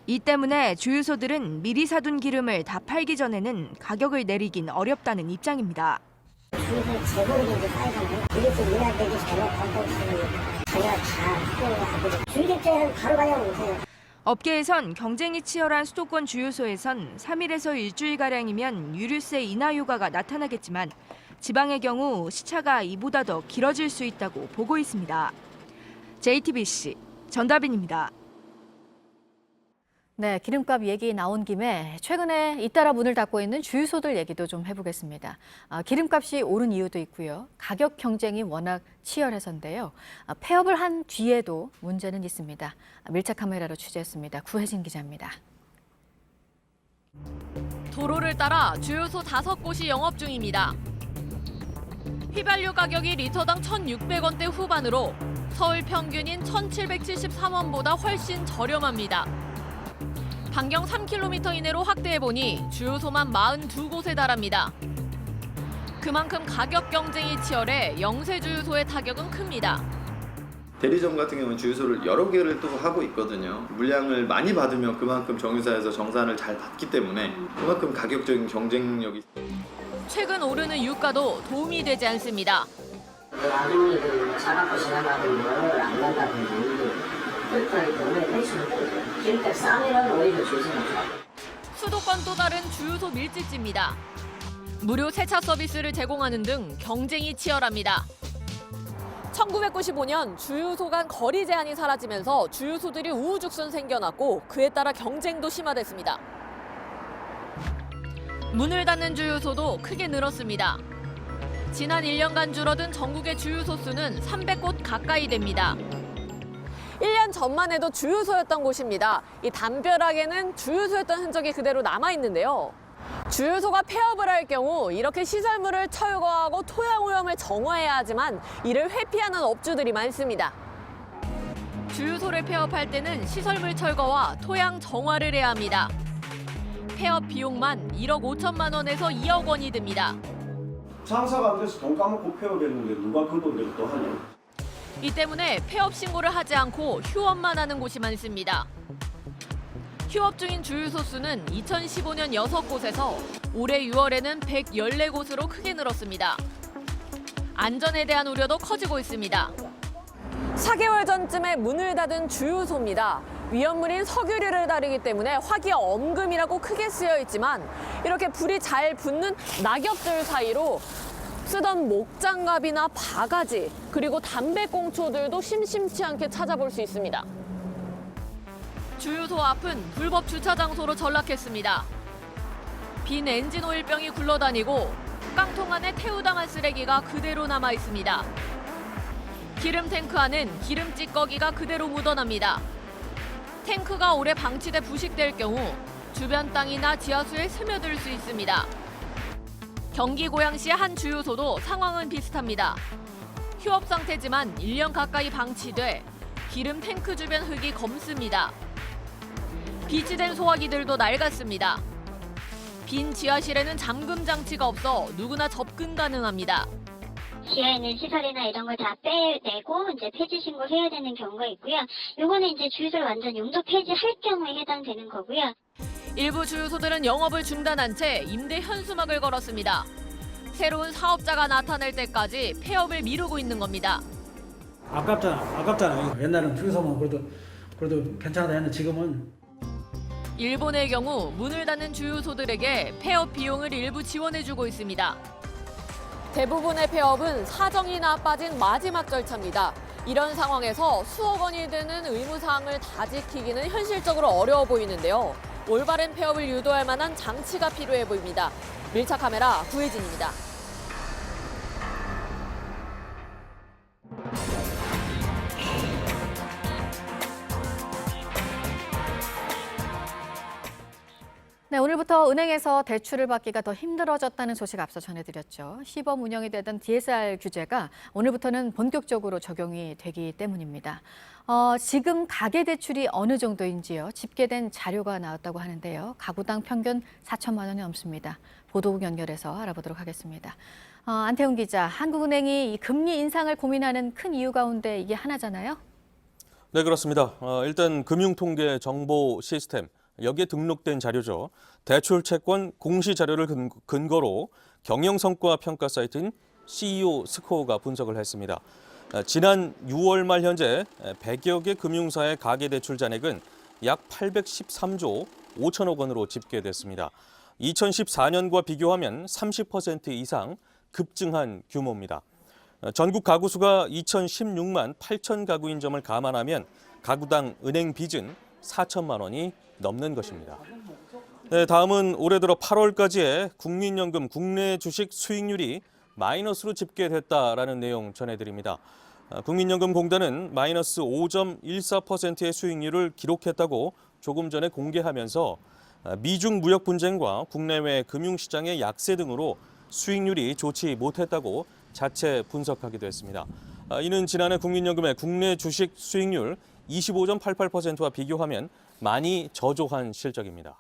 이 때문에 주유소들은 미리 사둔 기름을 다 팔기 전에는 가격을 내리긴 어렵다는 입장입니다. 주유소에 재벌이 이제 쌓이잖아요. 이게 좀 일할 잘못하고 있으면 자기가 다 수고하고 주유소에 바로 가냐고 못해요. 업계에선 경쟁이 치열한 수도권 주유소에선 3일에서 일주일가량이면 유류세 인하 효과가 나타나겠지만 지방의 경우 시차가 이보다 더 길어질 수 있다고 보고 있습니다. JTBC 전다빈입니다. 네, 기름값 얘기 나온 김에 최근에 잇따라 문을 닫고 있는 주유소들 얘기도 좀 해보겠습니다. 기름값이 오른 이유도 있고요. 가격 경쟁이 워낙 치열해서인데요. 폐업을 한 뒤에도 문제는 있습니다. 밀착 카메라로 취재했습니다. 구혜진 기자입니다. 도로를 따라 주유소 5곳이 영업 중입니다. 휘발유 가격이 리터당 1,600원대 후반으로 서울 평균인 1,773원보다 훨씬 저렴합니다. 반경 3km 이내로 확대해보니 주유소만 42곳에 달합니다. 그만큼 가격 경쟁이 치열해 영세 주유소의 타격은 큽니다. 대리점 같은 경우는 주유소를 여러 개를 또 하고 있거든요. 물량을 많이 받으면 그만큼 정유사에서 정산을 잘 받기 때문에 그만큼 가격적인 경쟁력이. 최근 오르는 유가도 도움이 되지 않습니다. 나중에 차 갖고 지나가든 뭐를 안 간다든지 그렇기 때문에 그렇지. 기름값 싸면 오히려 주유소가 좋아. 수도권 또 다른 주유소 밀집지입니다. 무료 세차 서비스를 제공하는 등 경쟁이 치열합니다. 1995년 주유소 간 거리 제한이 사라지면서 주유소들이 우후죽순 생겨났고 그에 따라 경쟁도 심화됐습니다. 문을 닫는 주유소도 크게 늘었습니다. 지난 1년간 줄어든 전국의 주유소 수는 300곳 가까이 됩니다. 1년 전만 해도 주유소였던 곳입니다. 이 담벼락에는 주유소였던 흔적이 그대로 남아있는데요. 주유소가 폐업을 할 경우 이렇게 시설물을 철거하고 토양 오염을 정화해야 하지만 이를 회피하는 업주들이 많습니다. 주유소를 폐업할 때는 시설물 철거와 토양 정화를 해야 합니다. 폐업 비용만 1억 5천만 원에서 2억 원이 듭니다. 장사가 안 돼서 돈 까먹고 폐업했는데 누가 그 돈 내고 또 하냐. 이 때문에 폐업 신고를 하지 않고 휴업만 하는 곳이 많습니다. 휴업 중인 주유소 수는 2015년 6곳에서 올해 6월에는 114곳으로 크게 늘었습니다. 안전에 대한 우려도 커지고 있습니다. 4개월 전쯤에 문을 닫은 주유소입니다. 위험물인 석유류를 다루기 때문에 화기와 엄금이라고 크게 쓰여 있지만 이렇게 불이 잘 붙는 낙엽들 사이로 쓰던 목장갑이나 바가지 그리고 담배꽁초들도 심심치 않게 찾아볼 수 있습니다. 주유소 앞은 불법 주차 장소로 전락했습니다. 빈 엔진 오일병이 굴러다니고 깡통 안에 태우당한 쓰레기가 그대로 남아 있습니다. 기름 탱크 안은 기름 찌꺼기가 그대로 묻어납니다. 탱크가 오래 방치돼 부식될 경우 주변 땅이나 지하수에 스며들 수 있습니다. 경기 고양시의 한 주유소도 상황은 비슷합니다. 휴업 상태지만 1년 가까이 방치돼 기름 탱크 주변 흙이 검습니다. 비치된 소화기들도 낡았습니다. 빈 지하실에는 잠금 장치가 없어 누구나 접근 가능합니다. 지하에 있는 시설이나 이런 걸 다 빼내고 이제 폐지 신고해야 되는 경우가 있고요. 요거는 이제 주유소를 완전 용도 폐지할 경우에 해당되는 거고요. 일부 주유소들은 영업을 중단한 채 임대 현수막을 걸었습니다. 새로운 사업자가 나타날 때까지 폐업을 미루고 있는 겁니다. 아깝잖아요. 옛날에는 주유소만 그래도 괜찮다 했는데 지금은. 일본의 경우 문을 닫는 주유소들에게 폐업 비용을 일부 지원해주고 있습니다. 대부분의 폐업은 사정이나 빠진 마지막 절차입니다. 이런 상황에서 수억 원이 드는 의무사항을 다 지키기는 현실적으로 어려워 보이는데요. 올바른 폐업을 유도할 만한 장치가 필요해 보입니다. 밀착 카메라 구혜진입니다. 네, 오늘부터 은행에서 대출을 받기가 더 힘들어졌다는 소식 앞서 전해드렸죠. 시범 운영이 되던 DSR 규제가 오늘부터는 본격적으로 적용이 되기 때문입니다. 지금 가계대출이 어느 정도인지요. 집계된 자료가 나왔다고 하는데요. 가구당 평균 4천만 원이 넘습니다. 보도국 연결해서 알아보도록 하겠습니다. 안태훈 기자, 한국은행이 이 금리 인상을 고민하는 큰 이유 가운데 이게 하나잖아요? 네, 그렇습니다. 일단 금융통계 정보 시스템. 여기에 등록된 자료죠. 대출 채권 공시 자료를 근거로 경영성과 평가 사이트인 CEO 스코어가 분석을 했습니다. 지난 6월 말 현재 100여 개 금융사의 가계대출 잔액은 약 813조 5천억 원으로 집계됐습니다. 2014년과 비교하면 30% 이상 급증한 규모입니다. 전국 가구 수가 2016만 8천 가구인 점을 감안하면 가구당 은행 빚은 4천만 원이 넘는 것입니다. 네, 다음은 올해 들어 8월까지의 국민연금 국내 주식 수익률이 마이너스로 집계됐다라는 내용 전해드립니다. 국민연금공단은 마이너스 5.14%의 수익률을 기록했다고 조금 전에 공개하면서 미중 무역 분쟁과 국내외 금융시장의 약세 등으로 수익률이 좋지 못했다고 자체 분석하기도 했습니다. 이는 지난해 국민연금의 국내 주식 수익률 25.88%와 비교하면 많이 저조한 실적입니다.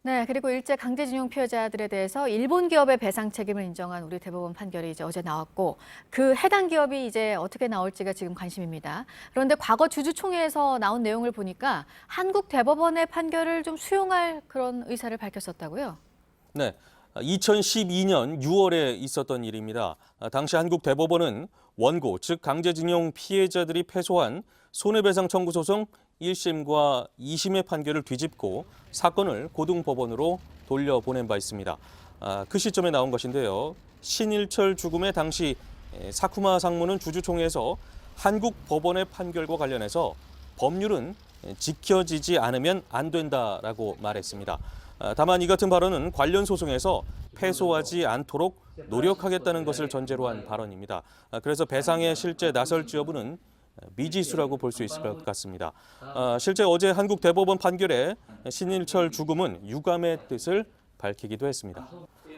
네, 그리고 일제 강제징용 피해자들에 대해서 일본 기업의 배상 책임을 인정한 우리 대법원 판결이 이제 어제 나왔고 그 해당 기업이 이제 어떻게 나올지가 지금 관심입니다. 그런데 과거 주주총회에서 나온 내용을 보니까 한국 대법원의 판결을 좀 수용할 그런 의사를 밝혔었다고요? 네, 2012년 6월에 있었던 일입니다. 당시 한국 대법원은 원고, 즉 강제징용 피해자들이 패소한 손해배상 청구 소송 1심과 2심의 판결을 뒤집고 사건을 고등법원으로 돌려보낸 바 있습니다. 그 시점에 나온 것인데요. 신일철 죽음의 당시 사쿠마 상무는 주주총회에서 한국 법원의 판결과 관련해서 법률은 지켜지지 않으면 안 된다라고 말했습니다. 다만 이 같은 발언은 관련 소송에서 패소하지 않도록 노력하겠다는 것을 전제로 한 발언입니다. 그래서 배상에 실제 나설지 여부는 미지수라고 볼 수 있을 것 같습니다. 실제 어제 한국 대법원 판결에 신일철 죽음은 유감의 뜻을 밝히기도 했습니다.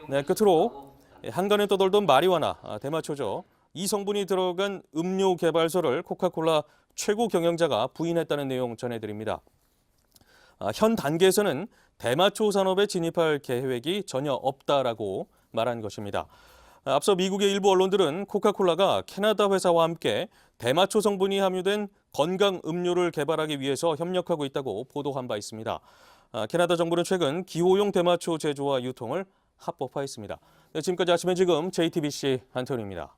네, 끝으로 한간에 떠돌던 마리화나 대마초죠. 이 성분이 들어간 음료 개발소를 코카콜라 최고 경영자가 부인했다는 내용 전해드립니다. 현 단계에서는 대마초 산업에 진입할 계획이 전혀 없다라고 말한 것입니다. 앞서 미국의 일부 언론들은 코카콜라가 캐나다 회사와 함께 대마초 성분이 함유된 건강 음료를 개발하기 위해서 협력하고 있다고 보도한 바 있습니다. 캐나다 정부는 최근 기호용 대마초 제조와 유통을 합법화했습니다. 네, 지금까지 아침엔 지금 JTBC 한태훈입니다.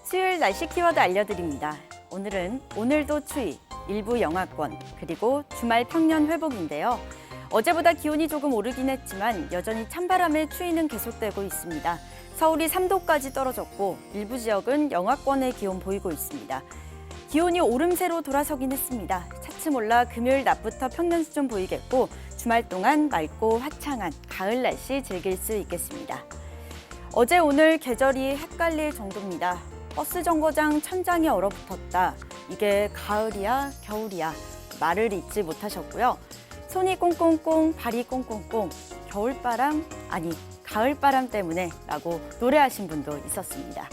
수요일 날씨 키워드 알려드립니다. 오늘은 오늘도 추위, 일부 영하권, 그리고 주말 평년 회복인데요. 어제보다 기온이 조금 오르긴 했지만 여전히 찬바람의 추위는 계속되고 있습니다. 서울이 3도까지 떨어졌고 일부 지역은 영하권의 기온 보이고 있습니다. 기온이 오름세로 돌아서긴 했습니다. 차츰 올라 금요일 낮부터 평년 수준 보이겠고 주말 동안 맑고 화창한 가을 날씨 즐길 수 있겠습니다. 어제 오늘 계절이 헷갈릴 정도입니다. 버스 정거장 천장이 얼어붙었다. 이게 가을이야 겨울이야 말을 잊지 못하셨고요. 손이 꽁꽁꽁 발이 꽁꽁꽁 겨울바람 아니 가을바람 때문에 라고 노래하신 분도 있었습니다.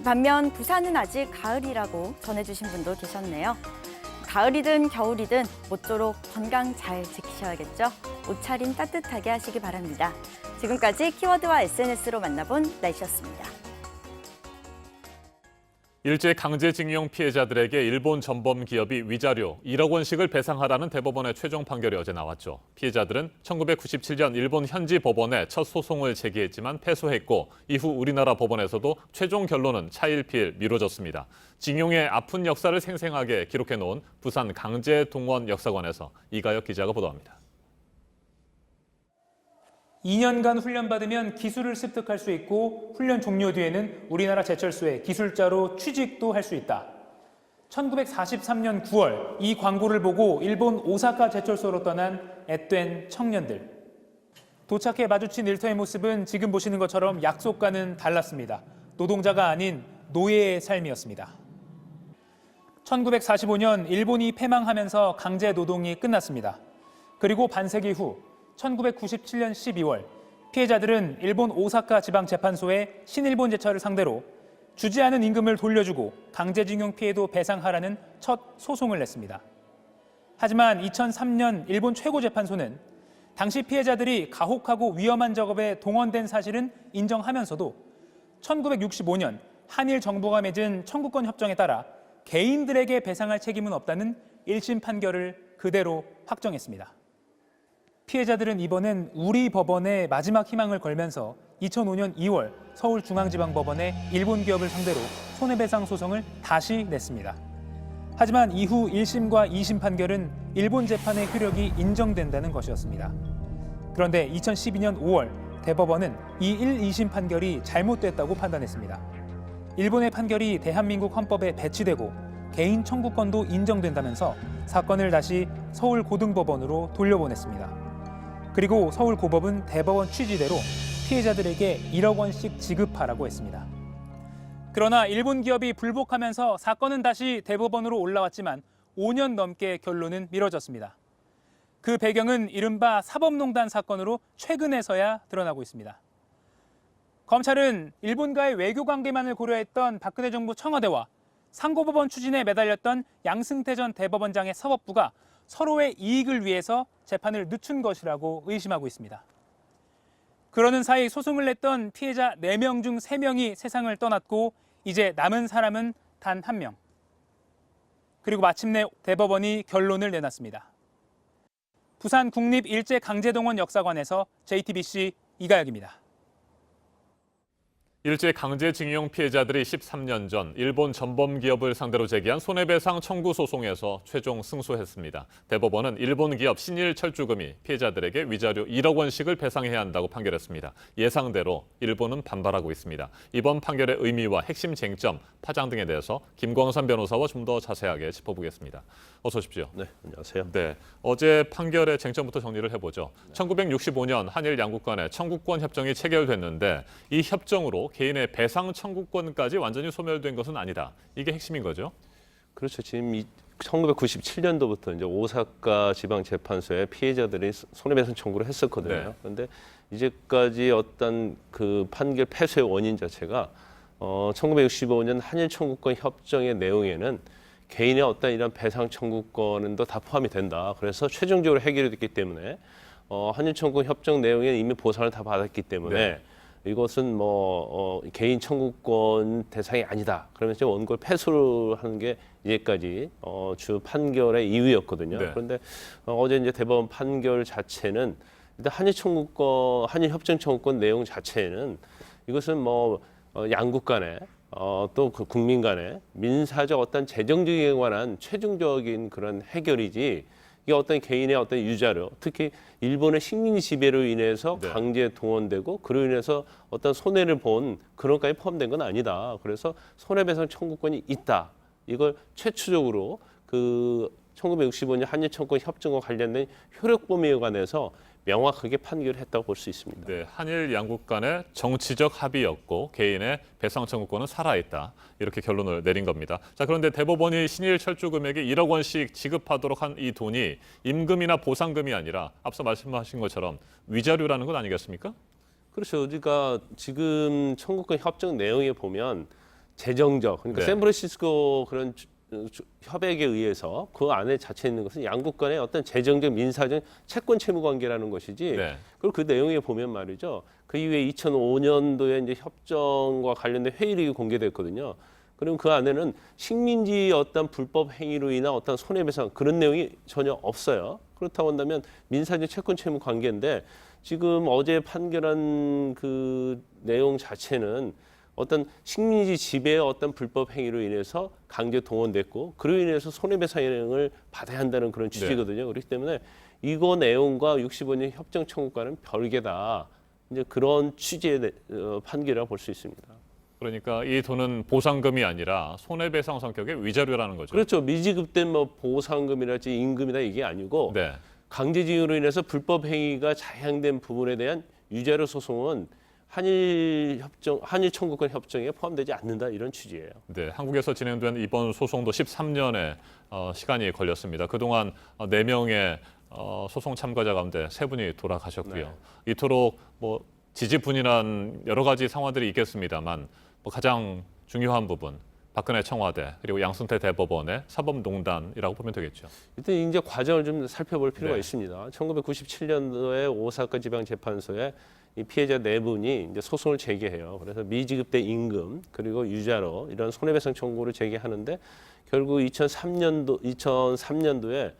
반면 부산은 아직 가을이라고 전해주신 분도 계셨네요. 가을이든 겨울이든 모쪼록 건강 잘 지키셔야겠죠? 옷차림 따뜻하게 하시기 바랍니다. 지금까지 키워드와 SNS로 만나본 날씨였습니다. 일제 강제징용 피해자들에게 일본 전범 기업이 위자료 1억 원씩을 배상하라는 대법원의 최종 판결이 어제 나왔죠. 피해자들은 1997년 일본 현지 법원에 첫 소송을 제기했지만 패소했고 이후 우리나라 법원에서도 최종 결론은 차일피일 미뤄졌습니다. 징용의 아픈 역사를 생생하게 기록해놓은 부산 강제동원 역사관에서 이가혁 기자가 보도합니다. 2년간 훈련받으면 기술을 습득할 수 있고 훈련 종료 뒤에는 우리나라 제철소에 기술자로 취직도 할 수 있다. 1943년 9월 이 광고를 보고 일본 오사카 제철소로 떠난 앳된 청년들. 도착해 마주친 일터의 모습은 지금 보시는 것처럼 약속과는 달랐습니다. 노동자가 아닌 노예의 삶이었습니다. 1945년 일본이 패망하면서 강제 노동이 끝났습니다. 그리고 반세기 후 1997년 12월 피해자들은 일본 오사카 지방재판소에 신일본 제철을 상대로 주지 않은 임금을 돌려주고 강제징용 피해도 배상하라는 첫 소송을 냈습니다. 하지만 2003년 일본 최고재판소는 당시 피해자들이 가혹하고 위험한 작업에 동원된 사실은 인정하면서도 1965년 한일 정부가 맺은 청구권 협정에 따라 개인들에게 배상할 책임은 없다는 1심 판결을 그대로 확정했습니다. 피해자들은 이번엔 우리 법원에 마지막 희망을 걸면서 2005년 2월 서울중앙지방법원에 일본 기업을 상대로 손해배상 소송을 다시 냈습니다. 하지만 이후 1심과 2심 판결은 일본 재판의 효력이 인정된다는 것이었습니다. 그런데 2012년 5월 대법원은 이 1, 2심 판결이 잘못됐다고 판단했습니다. 일본의 판결이 대한민국 헌법에 배치되고 개인 청구권도 인정된다면서 사건을 다시 서울고등법원으로 돌려보냈습니다. 그리고 서울고법은 대법원 취지대로 피해자들에게 1억 원씩 지급하라고 했습니다. 그러나 일본 기업이 불복하면서 사건은 다시 대법원으로 올라왔지만 5년 넘게 결론은 미뤄졌습니다. 그 배경은 이른바 사법농단 사건으로 최근에서야 드러나고 있습니다. 검찰은 일본과의 외교 관계만을 고려했던 박근혜 정부 청와대와 상고법원 추진에 매달렸던 양승태 전 대법원장의 사법부가 서로의 이익을 위해서 재판을 늦춘 것이라고 의심하고 있습니다. 그러는 사이 소송을 냈던 피해자 4명 중 3명이 세상을 떠났고 이제 남은 사람은 단 1명. 그리고 마침내 대법원이 결론을 내놨습니다. 부산 국립일제강제동원 역사관에서 JTBC 이가혁입니다. 일제강제징용 피해자들이 13년 전 일본 전범기업을 상대로 제기한 손해배상 청구 소송에서 최종 승소했습니다. 대법원은 일본 기업 신일철주금이 피해자들에게 위자료 1억 원씩을 배상해야 한다고 판결했습니다. 예상대로 일본은 반발하고 있습니다. 이번 판결의 의미와 핵심 쟁점, 파장 등에 대해서 김광선 변호사와 좀 더 자세하게 짚어보겠습니다. 어서 오십시오. 네, 안녕하세요. 네, 어제 판결의 쟁점부터 정리를 해보죠. 1965년 한일 양국 간의 청구권 협정이 체결됐는데 이 협정으로 개인의 배상 청구권까지 완전히 소멸된 것은 아니다. 이게 핵심인 거죠? 그렇죠. 지금 1997년도부터 이제 오사카 지방재판소에 피해자들이 손해배상 청구를 했었거든요. 네. 그런데 이제까지 어떤 그 판결 패소의 원인 자체가 1965년 한일 청구권 협정의 내용에는 개인의 어떤 이런 배상 청구권은 다 포함이 된다. 그래서 최종적으로 해결이 됐기 때문에 한일 청구권 협정 내용에는 이미 보상을 다 받았기 때문에 네. 이것은 개인 청구권 대상이 아니다. 그러면서 원고를 패소를 하는 게 이제까지 주 판결의 이유였거든요. 네. 그런데 어제 이제 대법원 판결 자체는 일단 한일 협정 청구권 내용 자체는 이것은 양국 간에 또 그 국민 간에 민사적 어떤 재정적에 관한 최종적인 그런 해결이지 이게 어떤 개인의 어떤 유자료, 특히 일본의 식민지 지배로 인해서 네. 강제 동원되고 그로 인해서 어떤 손해를 본 그런 것까지 포함된 건 아니다. 그래서 손해배상 청구권이 있다. 이걸 최초적으로 그 1965년 한일 청구권 협정과 관련된 효력 범위에 관해서 명확하게 판결했다고 볼 수 있습니다. 네, 한일 양국 간의 정치적 합의였고 개인의 배상 청구권은 살아있다. 이렇게 결론을 내린 겁니다. 자, 그런데 대법원이 신일철주금에게 1억 원씩 지급하도록 한 이 돈이 임금이나 보상금이 아니라 앞서 말씀하신 것처럼 위자료라는 것 아니겠습니까? 그렇죠. 그러니까 지금 청구권 협정 내용에 보면 재정적, 그러니까 네. 샌프란시스코 그런 협약에 의해서 그 안에 자체에 있는 것은 양국 간의 어떤 재정적, 민사적 채권 채무 관계라는 것이지. 네. 그리고 그 내용에 보면 말이죠. 그 이후에 2005년도에 이제 협정과 관련된 회의록이 공개됐거든요. 그럼 그 안에는 식민지 어떤 불법 행위로 인한 어떤 손해배상 그런 내용이 전혀 없어요. 그렇다고 한다면 민사적 채권 채무 관계인데 지금 어제 판결한 그 내용 자체는 어떤 식민지 지배의 어떤 불법 행위로 인해서 강제 동원됐고 그로 인해서 손해배상을 받아야 한다는 그런 취지거든요. 그렇기 때문에 이거 내용과 65년 협정 청구권은 별개다. 이제 그런 취지의 판결이라고 볼 수 있습니다. 그러니까 이 돈은 보상금이 아니라 손해배상 성격의 위자료라는 거죠. 그렇죠. 미지급된 보상금이랄지 임금이나 이게 아니고 네. 강제징용으로 인해서 불법 행위가 자행된 부분에 대한 유자료 소송은 한일 청구권 협정에 포함되지 않는다 이런 취지예요. 네, 한국에서 진행된 이번 소송도 13년의 시간이 걸렸습니다. 그동안 4명의 소송 참가자 가운데 3분이 돌아가셨고요. 네. 이토록 지지분이란 여러 가지 상황들이 있겠습니다만 가장 중요한 부분, 박근혜 청와대 그리고 양승태 대법원의 사법농단이라고 보면 되겠죠. 일단 이제 과정을 좀 살펴볼 필요가 네. 있습니다. 1997년도에 오사카 지방재판소에 이 피해자 4분이 이제 소송을 제기해요. 그래서 미지급된 임금 그리고 유자료 이런 손해배상 청구를 제기하는데 결국 2003년도에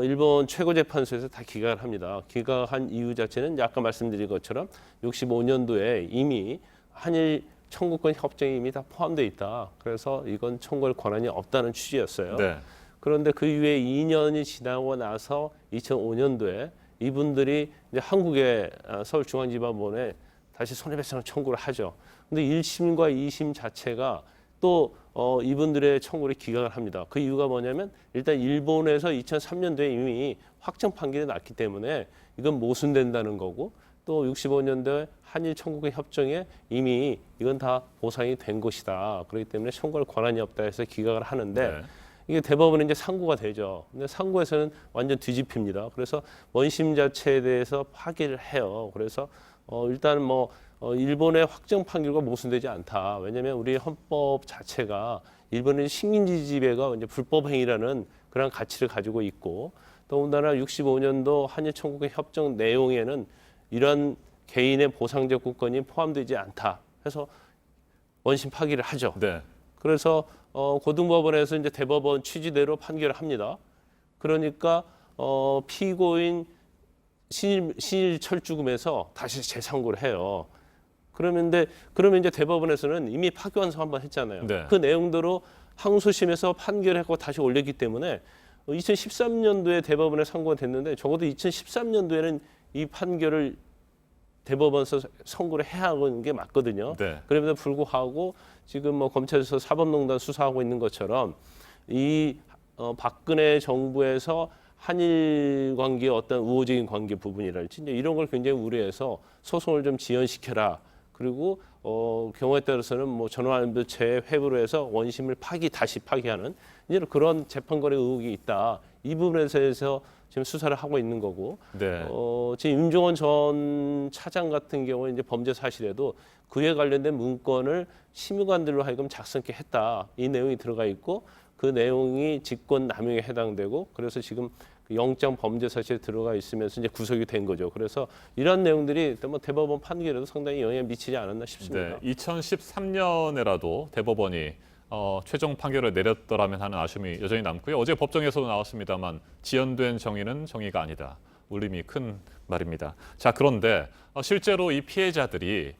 일본 최고재판소에서 다 기각을 합니다. 기각한 이유 자체는 아까 말씀드린 것처럼 65년도에 이미 한일 청구권 협정이 이미 다 포함되어 있다. 그래서 이건 청구할 권한이 없다는 취지였어요. 네. 그런데 그 이후에 2년이 지나고 나서 2005년도에 이분들이 이제 한국의 서울중앙지방법원에 다시 손해배상 청구를 하죠. 근데 1심과 2심 자체가 또 이분들의 청구를 기각을 합니다. 그 이유가 뭐냐면 일단 일본에서 2003년도에 이미 확정 판결이 났기 때문에 이건 모순된다는 거고 또 65년도에 한일 청구권 협정에 이미 이건 다 보상이 된 것이다. 그렇기 때문에 청구할 권한이 없다 해서 기각을 하는데 네. 이게 대법원에 이제 상고가 되죠. 근데 상고에서는 완전 뒤집힙니다. 그래서 원심 자체에 대해서 파기를 해요. 그래서 일단 일본의 확정 판결과 모순되지 않다. 왜냐하면 우리 헌법 자체가 일본의 식민지 지배가 이제 불법 행위라는 그런 가치를 가지고 있고 더군다나 65년도 한일 청구권 협정 내용에는 이런 개인의 보상적 구권이 포함되지 않다. 해서 원심 파기를 하죠. 네. 그래서 고등법원에서 이제 대법원 취지대로 판결을 합니다. 그러니까 피고인 신일 철주금에서 다시 재상고를 해요. 그러면 이제 대법원에서는 이미 파기환송 한번 했잖아요. 네. 그 내용대로 항소심에서 판결하고 다시 올렸기 때문에 2013년도에 대법원에 상고가 됐는데 적어도 2013년도에는 이 판결을 대법원에서 선고를 해야 하는 게 맞거든요. 네. 그럼에도 불구하고 지금 검찰에서 사법농단 수사하고 있는 것처럼 이 박근혜 정부에서 한일 관계의 어떤 우호적인 관계 부분이랄지 이제 이런 걸 굉장히 우려해서 소송을 좀 지연시켜라. 그리고 경우에 따라서는 전환안배체의 회부로 해서 원심을 다시 파기하는 이제 그런 재판거래 의혹이 있다. 이 부분에 대해서 지금 수사를 하고 있는 거고, 네. 지금 임종원 전 차장 같은 경우에 이제 범죄 사실에도 그에 관련된 문건을 심의관들로 하여금 작성케 했다. 이 내용이 들어가 있고 그 내용이 직권 남용에 해당되고 그래서 지금 영장 범죄 사실에 들어가 있으면서 이제 구속이 된 거죠. 그래서 이런 내용들이 대법원 판결에도 상당히 영향을 미치지 않았나 싶습니다. 네. 2013년에라도 대법원이 최종 판결을 내렸더라면 하는 아쉬움이 여전히 남고요. 어제 법정에서도 나왔습니다만 지연된 정의는 정의가 아니다. 울림이 큰 말입니다. 자, 그런데 실제로 이 피해자들이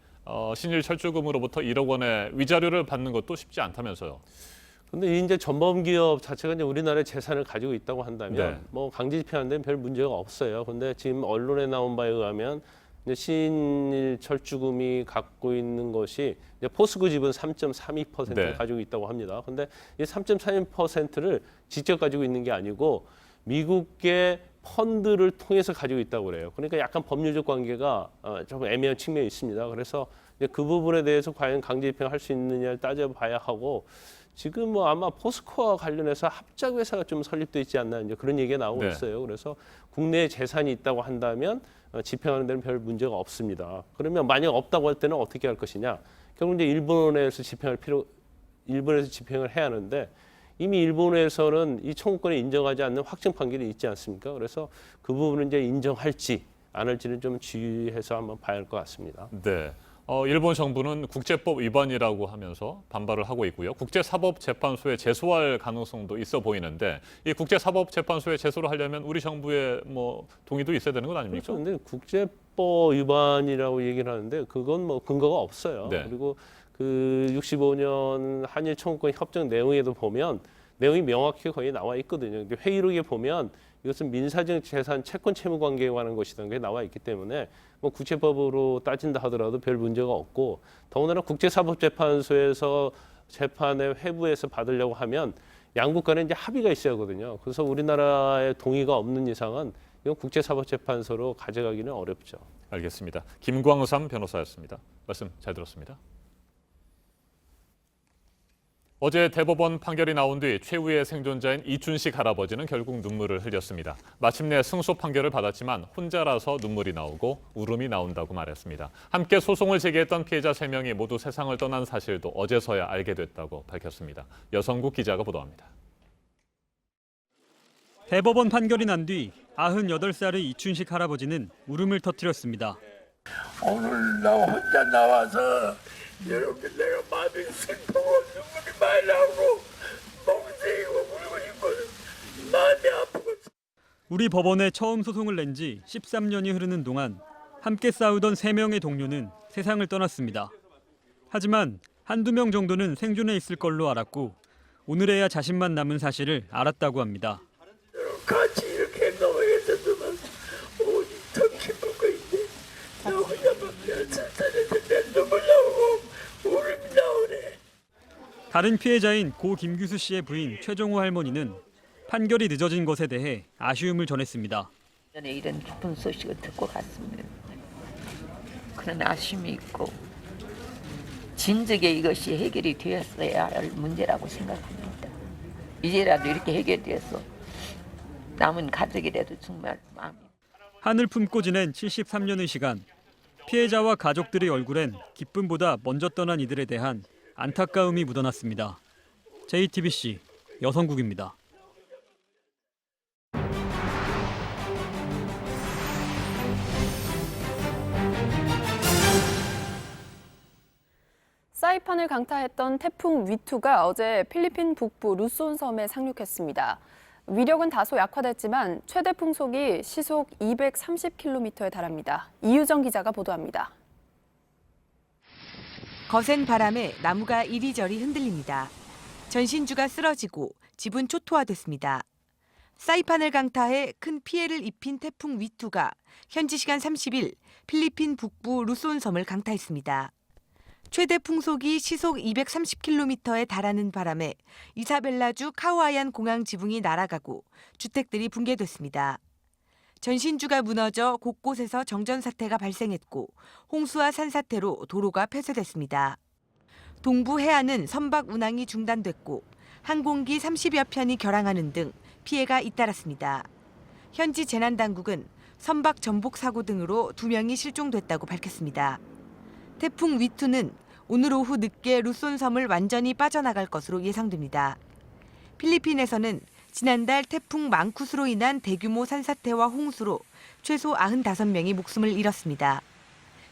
신일 철주금으로부터 1억 원의 위자료를 받는 것도 쉽지 않다면서요. 근데 이제 전범기업 자체가 이제 우리나라의 재산을 가지고 있다고 한다면 네. 강제 집행하는 데는 별 문제가 없어요. 근데 지금 언론에 나온 바에 의하면 이제 신일 철주금이 갖고 있는 것이 이제 포스코 지분 3.32%를 네. 가지고 있다고 합니다. 근데 이 3.32%를 직접 가지고 있는 게 아니고 미국의 펀드를 통해서 가지고 있다고 그래요. 그러니까 약간 법률적 관계가 좀 애매한 측면이 있습니다. 그래서 이제 그 부분에 대해서 과연 강제 집행할 수 있느냐를 따져봐야 하고 지금 아마 포스코와 관련해서 합작 회사가 좀 설립돼 있지 않나 이제 그런 얘기가 나오고 네. 있어요. 그래서 국내에 재산이 있다고 한다면 집행하는 데는 별 문제가 없습니다. 그러면 만약 없다고 할 때는 어떻게 할 것이냐? 결국 이제 일본에서 집행을 해야 하는데 이미 일본에서는 이 청구권을 인정하지 않는 확정 판결이 있지 않습니까? 그래서 그 부분은 이제 인정할지 안 할지는 좀 주의해서 한번 봐야 할 것 같습니다. 네. 일본 정부는 국제법 위반이라고 하면서 반발을 하고 있고요. 국제사법재판소에 제소할 가능성도 있어 보이는데 이 국제사법재판소에 제소를 하려면 우리 정부의 동의도 있어야 되는 건 아닙니까? 그렇죠. 근데 국제법 위반이라고 얘기를 하는데 그건 근거가 없어요. 네. 그리고 그 65년 한일 청구권 협정 내용에도 보면 내용이 명확히 거의 나와 있거든요. 회의록에 보면 이것은 민사적 재산 채권 채무 관계에 관한 것이라는 게 나와 있기 때문에 국제법으로 따진다 하더라도 별 문제가 없고 더군다나 국제사법재판소에서 재판의 회부에서 받으려고 하면 양국 간에 이제 합의가 있어야 하거든요. 그래서 우리나라의 동의가 없는 이상은 이건 국제사법재판소로 가져가기는 어렵죠. 알겠습니다. 김광삼 변호사였습니다. 말씀 잘 들었습니다. 어제 대법원 판결이 나온 뒤 최후의 생존자인 이춘식 할아버지는 결국 눈물을 흘렸습니다. 마침내 승소 판결을 받았지만 혼자라서 눈물이 나오고 울음이 나온다고 말했습니다. 함께 소송을 제기했던 피해자 3명이 모두 세상을 떠난 사실도 어제서야 알게 됐다고 밝혔습니다. 여성국 기자가 보도합니다. 대법원 판결이 난 뒤 98살의 이춘식 할아버지는 울음을 터뜨렸습니다. 오늘 나 혼자 나와서 이렇게 내가 마음이 슬프고 눈물이 많이 나오고 멍 쓰이고 울고 싶고 마음이 아프고 우리 법원에 처음 소송을 낸 지 13년이 흐르는 동안 함께 싸우던 3명의 동료는 세상을 떠났습니다. 하지만 한두 명 정도는 생존해 있을 걸로 알았고 오늘에야 자신만 남은 사실을 알았다고 합니다. 같이 이렇게 행동하겠다더만 오니 더 기쁘고 있네. 나 혼자만 멸살살해서 눈물 나오고 울음이 나오네. 다른 피해자인 고 김규수 씨의 부인 최종호 할머니는 판결이 늦어진 것에 대해 아쉬움을 전했습니다. 전에 이런 기쁜 소식을 듣고 갔습니다. 그런 아쉬움이 있고 진즉에 이것이 해결이 되었어야 할 문제라고 생각합니다. 이제라도 이렇게 해결돼서 남은 가족이라도 정말 마음이. 한을 품고 지낸 73년의 시간, 피해자와 가족들의 얼굴엔 기쁨보다 먼저 떠난 이들에 대한 안타까움이 묻어났습니다. JTBC 여성국입니다. 사이판을 강타했던 태풍 위투가 어제 필리핀 북부 루손 섬에 상륙했습니다. 위력은 다소 약화됐지만 최대 풍속이 시속 230km에 달합니다. 이유정 기자가 보도합니다. 거센 바람에 나무가 이리저리 흔들립니다. 전신주가 쓰러지고 집은 초토화됐습니다. 사이판을 강타해 큰 피해를 입힌 태풍 위투가 현지 시간 30일 필리핀 북부 루손 섬을 강타했습니다. 최대 풍속이 시속 230km에 달하는 바람에 이사벨라주 카우아얀 공항 지붕이 날아가고 주택들이 붕괴됐습니다. 전신주가 무너져 곳곳에서 정전 사태가 발생했고 홍수와 산사태로 도로가 폐쇄됐습니다. 동부 해안은 선박 운항이 중단됐고 항공기 30여 편이 결항하는 등 피해가 잇따랐습니다. 현지 재난당국은 선박 전복 사고 등으로 2명이 실종됐다고 밝혔습니다. 태풍 위투는 오늘 오후 늦게 루손 섬을 완전히 빠져나갈 것으로 예상됩니다. 필리핀에서는 지난달 태풍 망쿠스로 인한 대규모 산사태와 홍수로 최소 95명이 목숨을 잃었습니다.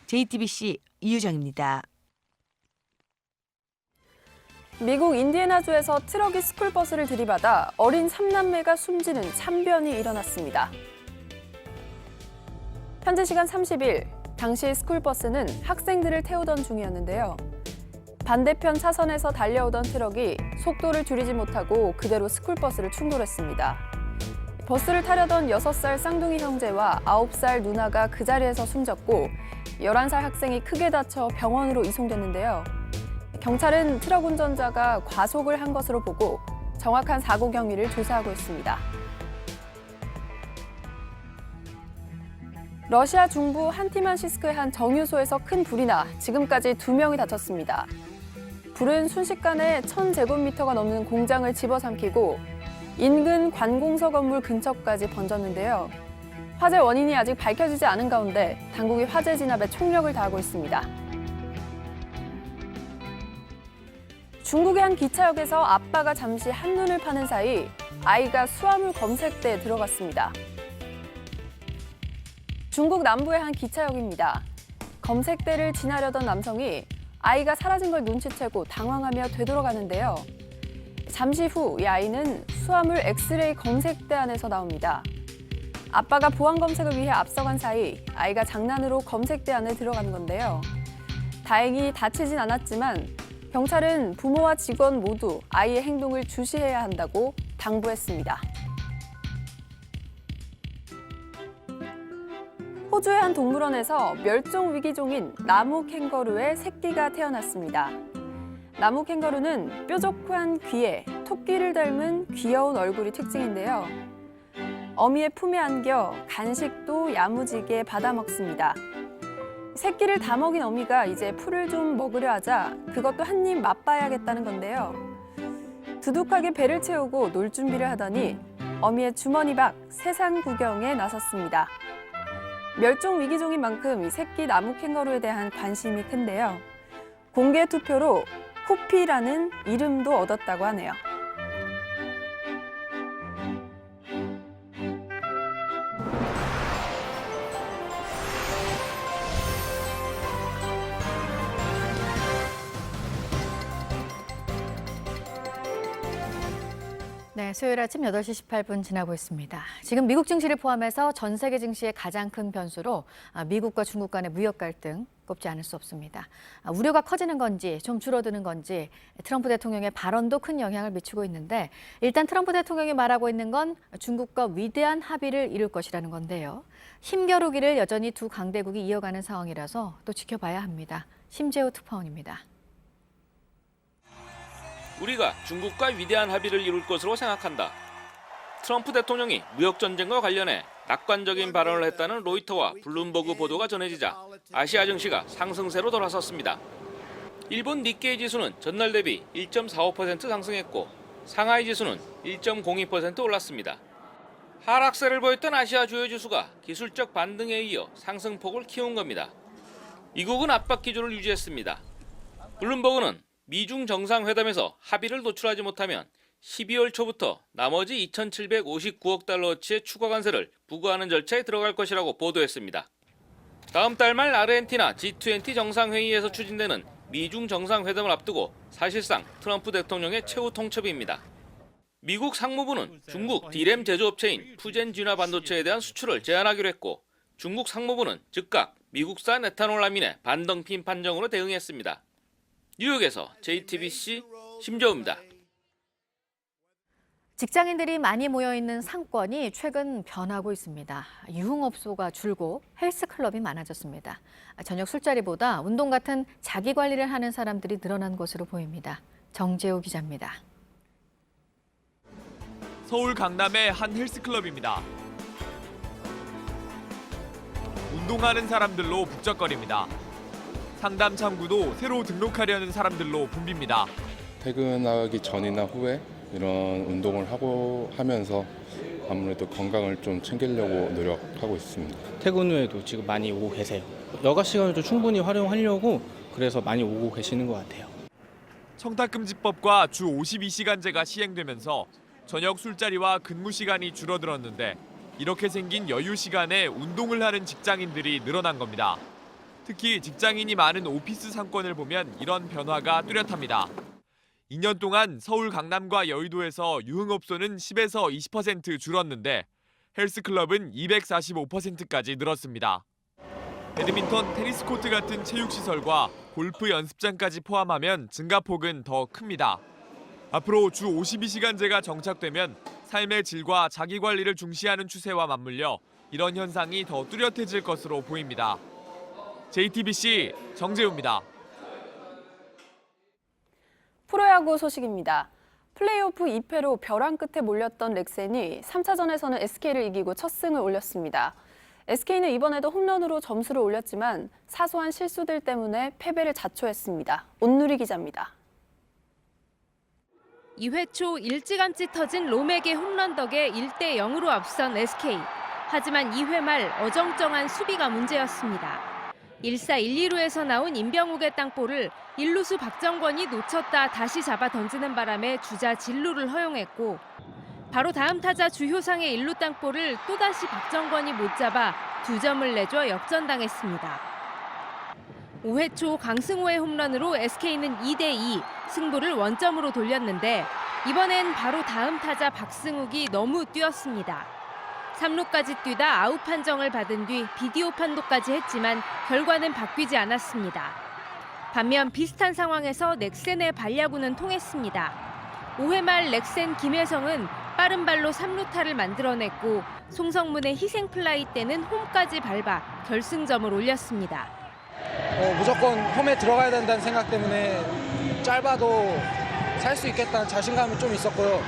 JTBC 이유정입니다. 미국 인디애나주에서 트럭이 스쿨버스를 들이받아 어린 3남매가 숨지는 참변이 일어났습니다. 현지 시간 30일, 당시 스쿨버스는 학생들을 태우던 중이었는데요. 반대편 차선에서 달려오던 트럭이 속도를 줄이지 못하고 그대로 스쿨버스를 충돌했습니다. 버스를 타려던 6살 쌍둥이 형제와 9살 누나가 그 자리에서 숨졌고 11살 학생이 크게 다쳐 병원으로 이송됐는데요. 경찰은 트럭 운전자가 과속을 한 것으로 보고 정확한 사고 경위를 조사하고 있습니다. 러시아 중부 한티만시스크의 한 정유소에서 큰 불이 나 지금까지 2명이 다쳤습니다. 불은 순식간에 1000제곱미터가 넘는 공장을 집어삼키고 인근 관공서 건물 근처까지 번졌는데요. 화재 원인이 아직 밝혀지지 않은 가운데 당국이 화재 진압에 총력을 다하고 있습니다. 중국의 한 기차역에서 아빠가 잠시 한눈을 파는 사이 아이가 수화물 검색대에 들어갔습니다. 중국 남부의 한 기차역입니다. 검색대를 지나려던 남성이 아이가 사라진 걸 눈치채고 당황하며 되돌아가는데요. 잠시 후 이 아이는 수화물 엑스레이 검색대 안에서 나옵니다. 아빠가 보안 검색을 위해 앞서간 사이 아이가 장난으로 검색대 안에 들어가는 건데요. 다행히 다치진 않았지만 경찰은 부모와 직원 모두 아이의 행동을 주시해야 한다고 당부했습니다. 호주의 한 동물원에서 멸종 위기종인 나무 캥거루의 새끼가 태어났습니다. 나무 캥거루는 뾰족한 귀에 토끼를 닮은 귀여운 얼굴이 특징인데요. 어미의 품에 안겨 간식도 야무지게 받아먹습니다. 새끼를 다 먹인 어미가 이제 풀을 좀 먹으려 하자 그것도 한 입 맛봐야겠다는 건데요. 두둑하게 배를 채우고 놀 준비를 하더니 어미의 주머니 밖 세상 구경에 나섰습니다. 멸종 위기종인 만큼 이 새끼 나무 캥거루에 대한 관심이 큰데요. 공개 투표로 호피라는 이름도 얻었다고 하네요. 네, 수요일 아침 8시 18분 지나고 있습니다. 지금 미국 증시를 포함해서 전 세계 증시의 가장 큰 변수로 미국과 중국 간의 무역 갈등 꼽지 않을 수 없습니다. 우려가 커지는 건지 좀 줄어드는 건지 트럼프 대통령의 발언도 큰 영향을 미치고 있는데 일단 트럼프 대통령이 말하고 있는 건 중국과 위대한 합의를 이룰 것이라는 건데요. 힘겨루기를 여전히 두 강대국이 이어가는 상황이라서 또 지켜봐야 합니다. 심재호 특파원입니다. 우리가 중국과 위대한 합의를 이룰 것으로 생각한다. 트럼프 대통령이 무역 전쟁과 관련해 낙관적인 발언을 했다는 로이터와 블룸버그 보도가 전해지자 아시아 증시가 상승세로 돌아섰습니다. 일본 니케이 지수는 전날 대비 1.45% 상승했고 상하이 지수는 1.02% 올랐습니다. 하락세를 보였던 아시아 주요 지수가 기술적 반등에 이어 상승폭을 키운 겁니다. 미국은 압박 기조를 유지했습니다. 블룸버그는 미중 정상회담에서 합의를 도출하지 못하면 12월 초부터 나머지 2,759억 달러어치의 추가 관세를 부과하는 절차에 들어갈 것이라고 보도했습니다. 다음 달 말 아르헨티나 G20 정상회의에서 추진되는 미중 정상회담을 앞두고 사실상 트럼프 대통령의 최후 통첩입니다. 미국 상무부는 중국 D램 제조업체인 푸젠 진화 반도체에 대한 수출을 제한하기로 했고 중국 상무부는 즉각 미국산 에탄올 암인의 반덤핑 판정으로 대응했습니다. 뉴욕에서 JTBC 심재호입니다. 직장인들이 많이 모여있는 상권이 최근 변하고 있습니다. 유흥업소가 줄고 헬스클럽이 많아졌습니다. 저녁 술자리보다 운동 같은 자기관리를 하는 사람들이 늘어난 것으로 보입니다. 정재호 기자입니다. 서울 강남의 한 헬스클럽입니다. 운동하는 사람들로 북적거립니다. 상담 창구도 새로 등록하려는 사람들로 붐빕니다. 퇴근하기 전이나 후에 이런 운동을 하면서 아무래도 건강을 좀 챙기려고 노력하고 있습니다. 퇴근 후에도 지금 많이 오고 계세요. 여가 시간을 좀 충분히 활용하려고 그래서 많이 오고 계시는 것 같아요. 청탁금지법과 주 52시간제가 시행되면서 저녁 술자리와 근무 시간이 줄어들었는데 이렇게 생긴 여유 시간에 운동을 하는 직장인들이 늘어난 겁니다. 특히 직장인이 많은 오피스 상권을 보면 이런 변화가 뚜렷합니다. 2년 동안 서울 강남과 여의도에서 유흥업소는 10에서 20% 줄었는데 헬스클럽은 245%까지 늘었습니다. 배드민턴, 테니스 코트 같은 체육시설과 골프 연습장까지 포함하면 증가폭은 더 큽니다. 앞으로 주 52시간제가 정착되면 삶의 질과 자기관리를 중시하는 추세와 맞물려 이런 현상이 더 뚜렷해질 것으로 보입니다. JTBC 정재우입니다. 프로야구 소식입니다. 플레이오프 2패로 벼랑 끝에 몰렸던 넥센이 3차전에서는 SK를 이기고 첫 승을 올렸습니다. SK는 이번에도 홈런으로 점수를 올렸지만 사소한 실수들 때문에 패배를 자초했습니다. 온누리 기자입니다. 2회 초 일찌감치 터진 롬에게 홈런 덕에 1대0으로 앞선 SK. 하지만 2회 말 어정쩡한 수비가 문제였습니다. 1사 1, 2루에서 나온 임병욱의 땅볼을 1루수 박정권이 놓쳤다 다시 잡아 던지는 바람에 주자 진루를 허용했고 바로 다음 타자 주효상의 1루 땅볼을 또다시 박정권이 못 잡아 2점을 내줘 역전당했습니다. 5회 초 강승호의 홈런으로 SK는 2대2 승부를 원점으로 돌렸는데 이번엔 바로 다음 타자 박승욱이 너무 뛰었습니다. 3루까지 뛰다 아웃 판정을 받은 뒤 비디오 판도까지 했지만 결과는 바뀌지 않았습니다. 반면 비슷한 상황에서 넥센의 발야구는 통했습니다. 5회 말 넥센 김혜성은 빠른 발로 3루타를 만들어냈고 송성문의 희생 플라이 때는 홈까지 밟아 결승점을 올렸습니다. 무조건 홈에 들어가야 된다는 생각 때문에 짧아도 살 수 있겠다는 자신감이 좀 있었고요.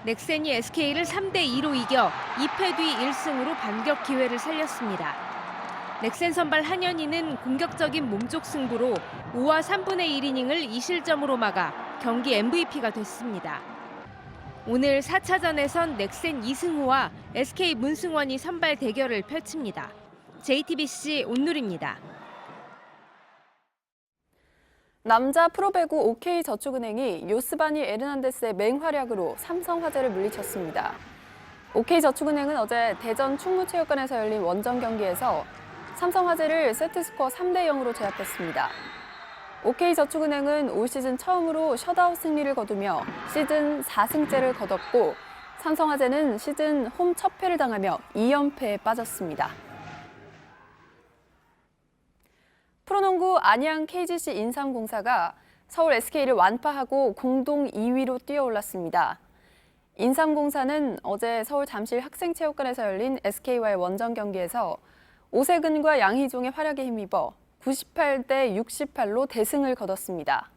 넥센이 SK를 3대2로 이겨 2패 뒤 1승으로 반격 기회를 살렸습니다. 넥센 선발 한현희는 공격적인 몸쪽 승부로 5와 3분의 1이닝을 2실점으로 막아 경기 MVP가 됐습니다. 오늘 4차전에선 넥센 이승호와 SK 문승원이 선발 대결을 펼칩니다. JTBC 온누리입니다. 남자 프로배구 OK저축은행이 요스바니 에르난데스의 맹활약으로 삼성화재를 물리쳤습니다. OK저축은행은 어제 대전 충무체육관에서 열린 원정 경기에서 삼성화재를 세트스코어 3대0으로 제압했습니다. OK저축은행은 올 시즌 처음으로 셧아웃 승리를 거두며 시즌 4승째를 거뒀고 삼성화재는 시즌 홈 첫 패를 당하며 2연패에 빠졌습니다. 프로농구 안양 KGC 인삼공사가 서울 SK를 완파하고 공동 2위로 뛰어올랐습니다. 인삼공사는 어제 서울 잠실 학생체육관에서 열린 SK와의 원정 경기에서 오세근과 양희종의 활약에 힘입어 98대 68로 대승을 거뒀습니다.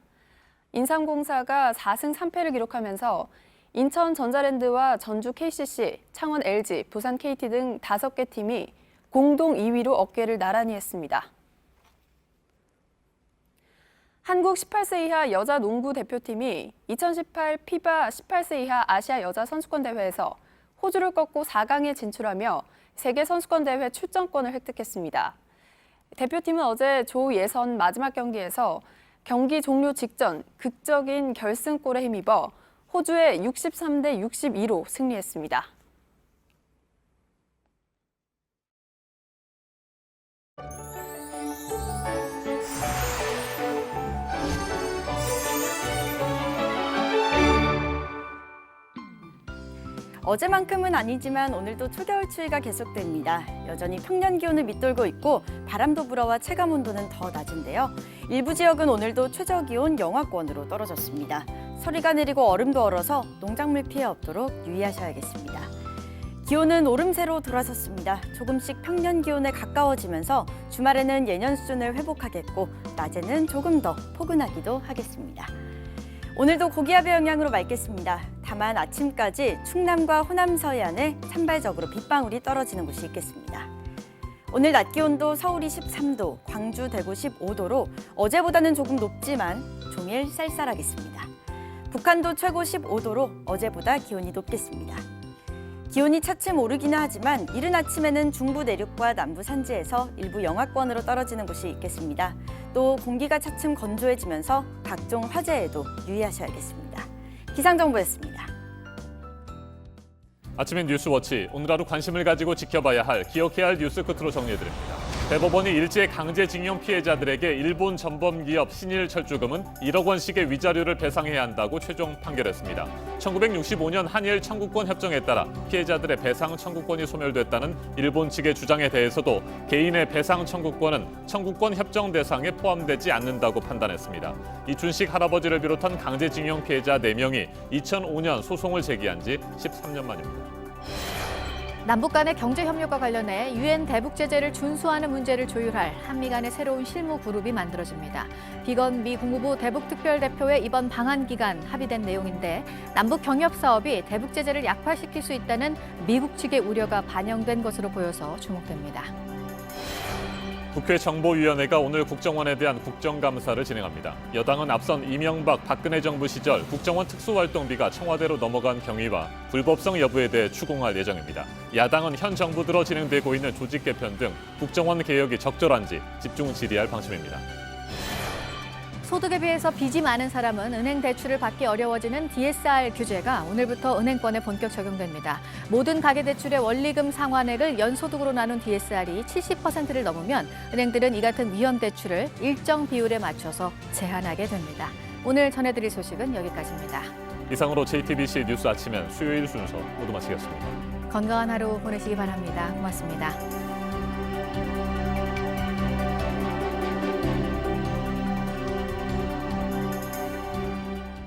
인삼공사가 4승 3패를 기록하면서 인천 전자랜드와 전주 KCC, 창원 LG, 부산 KT 등 5개 팀이 공동 2위로 어깨를 나란히 했습니다. 한국 18세 이하 여자 농구 대표팀이 2018 피바 18세 이하 아시아 여자 선수권 대회에서 호주를 꺾고 4강에 진출하며 세계 선수권 대회 출전권을 획득했습니다. 대표팀은 어제 조 예선 마지막 경기에서 경기 종료 직전 극적인 결승골에 힘입어 호주에 63대 62로 승리했습니다. 어제만큼은 아니지만 오늘도 초겨울 추위가 계속됩니다. 여전히 평년 기온을 밑돌고 있고 바람도 불어와 체감 온도는 더 낮은데요. 일부 지역은 오늘도 최저 기온 영하권으로 떨어졌습니다. 서리가 내리고 얼음도 얼어서 농작물 피해 없도록 유의하셔야겠습니다. 기온은 오름세로 돌아섰습니다. 조금씩 평년 기온에 가까워지면서 주말에는 예년 수준을 회복하겠고 낮에는 조금 더 포근하기도 하겠습니다. 오늘도 고기압의 영향으로 맑겠습니다. 다만 아침까지 충남과 호남 서해안에 산발적으로 빗방울이 떨어지는 곳이 있겠습니다. 오늘 낮 기온도 서울이 13도, 광주, 대구 15도로 어제보다는 조금 높지만 종일 쌀쌀하겠습니다. 북한도 최고 15도로 어제보다 기온이 높겠습니다. 기온이 차츰 오르기는 하지만 이른 아침에는 중부 내륙과 남부 산지에서 일부 영하권으로 떨어지는 곳이 있겠습니다. 또 공기가 차츰 건조해지면서 각종 화재에도 유의하셔야겠습니다. 기상정보였습니다. 아침엔 뉴스워치, 오늘 하루 관심을 가지고 지켜봐야 할, 기억해야 할 뉴스 끝으로 정리해드립니다. 대법원이 일제 강제징용 피해자들에게 일본 전범기업 신일철주금은 1억 원씩의 위자료를 배상해야 한다고 최종 판결했습니다. 1965년 한일 청구권 협정에 따라 피해자들의 배상 청구권이 소멸됐다는 일본 측의 주장에 대해서도 개인의 배상 청구권은 청구권 협정 대상에 포함되지 않는다고 판단했습니다. 이춘식 할아버지를 비롯한 강제징용 피해자 4명이 2005년 소송을 제기한 지 13년 만입니다. 남북 간의 경제 협력과 관련해 유엔 대북 제재를 준수하는 문제를 조율할 한미 간의 새로운 실무 그룹이 만들어집니다. 비건 미 국무부 대북 특별대표의 이번 방한 기간 합의된 내용인데 남북 경협 사업이 대북 제재를 약화시킬 수 있다는 미국 측의 우려가 반영된 것으로 보여서 주목됩니다. 국회 정보위원회가 오늘 국정원에 대한 국정감사를 진행합니다. 여당은 앞선 이명박, 박근혜 정부 시절 국정원 특수활동비가 청와대로 넘어간 경위와 불법성 여부에 대해 추궁할 예정입니다. 야당은 현 정부 들어 진행되고 있는 조직 개편 등 국정원 개혁이 적절한지 집중 질의할 방침입니다. 소득에 비해서 빚이 많은 사람은 은행 대출을 받기 어려워지는 DSR 규제가 오늘부터 은행권에 본격 적용됩니다. 모든 가계대출의 원리금 상환액을 연소득으로 나눈 DSR이 70%를 넘으면 은행들은 이 같은 위험 대출을 일정 비율에 맞춰서 제한하게 됩니다. 오늘 전해드릴 소식은 여기까지입니다. 이상으로 JTBC 뉴스 아침엔 수요일 순서 모두 마치겠습니다. 건강한 하루 보내시기 바랍니다. 고맙습니다.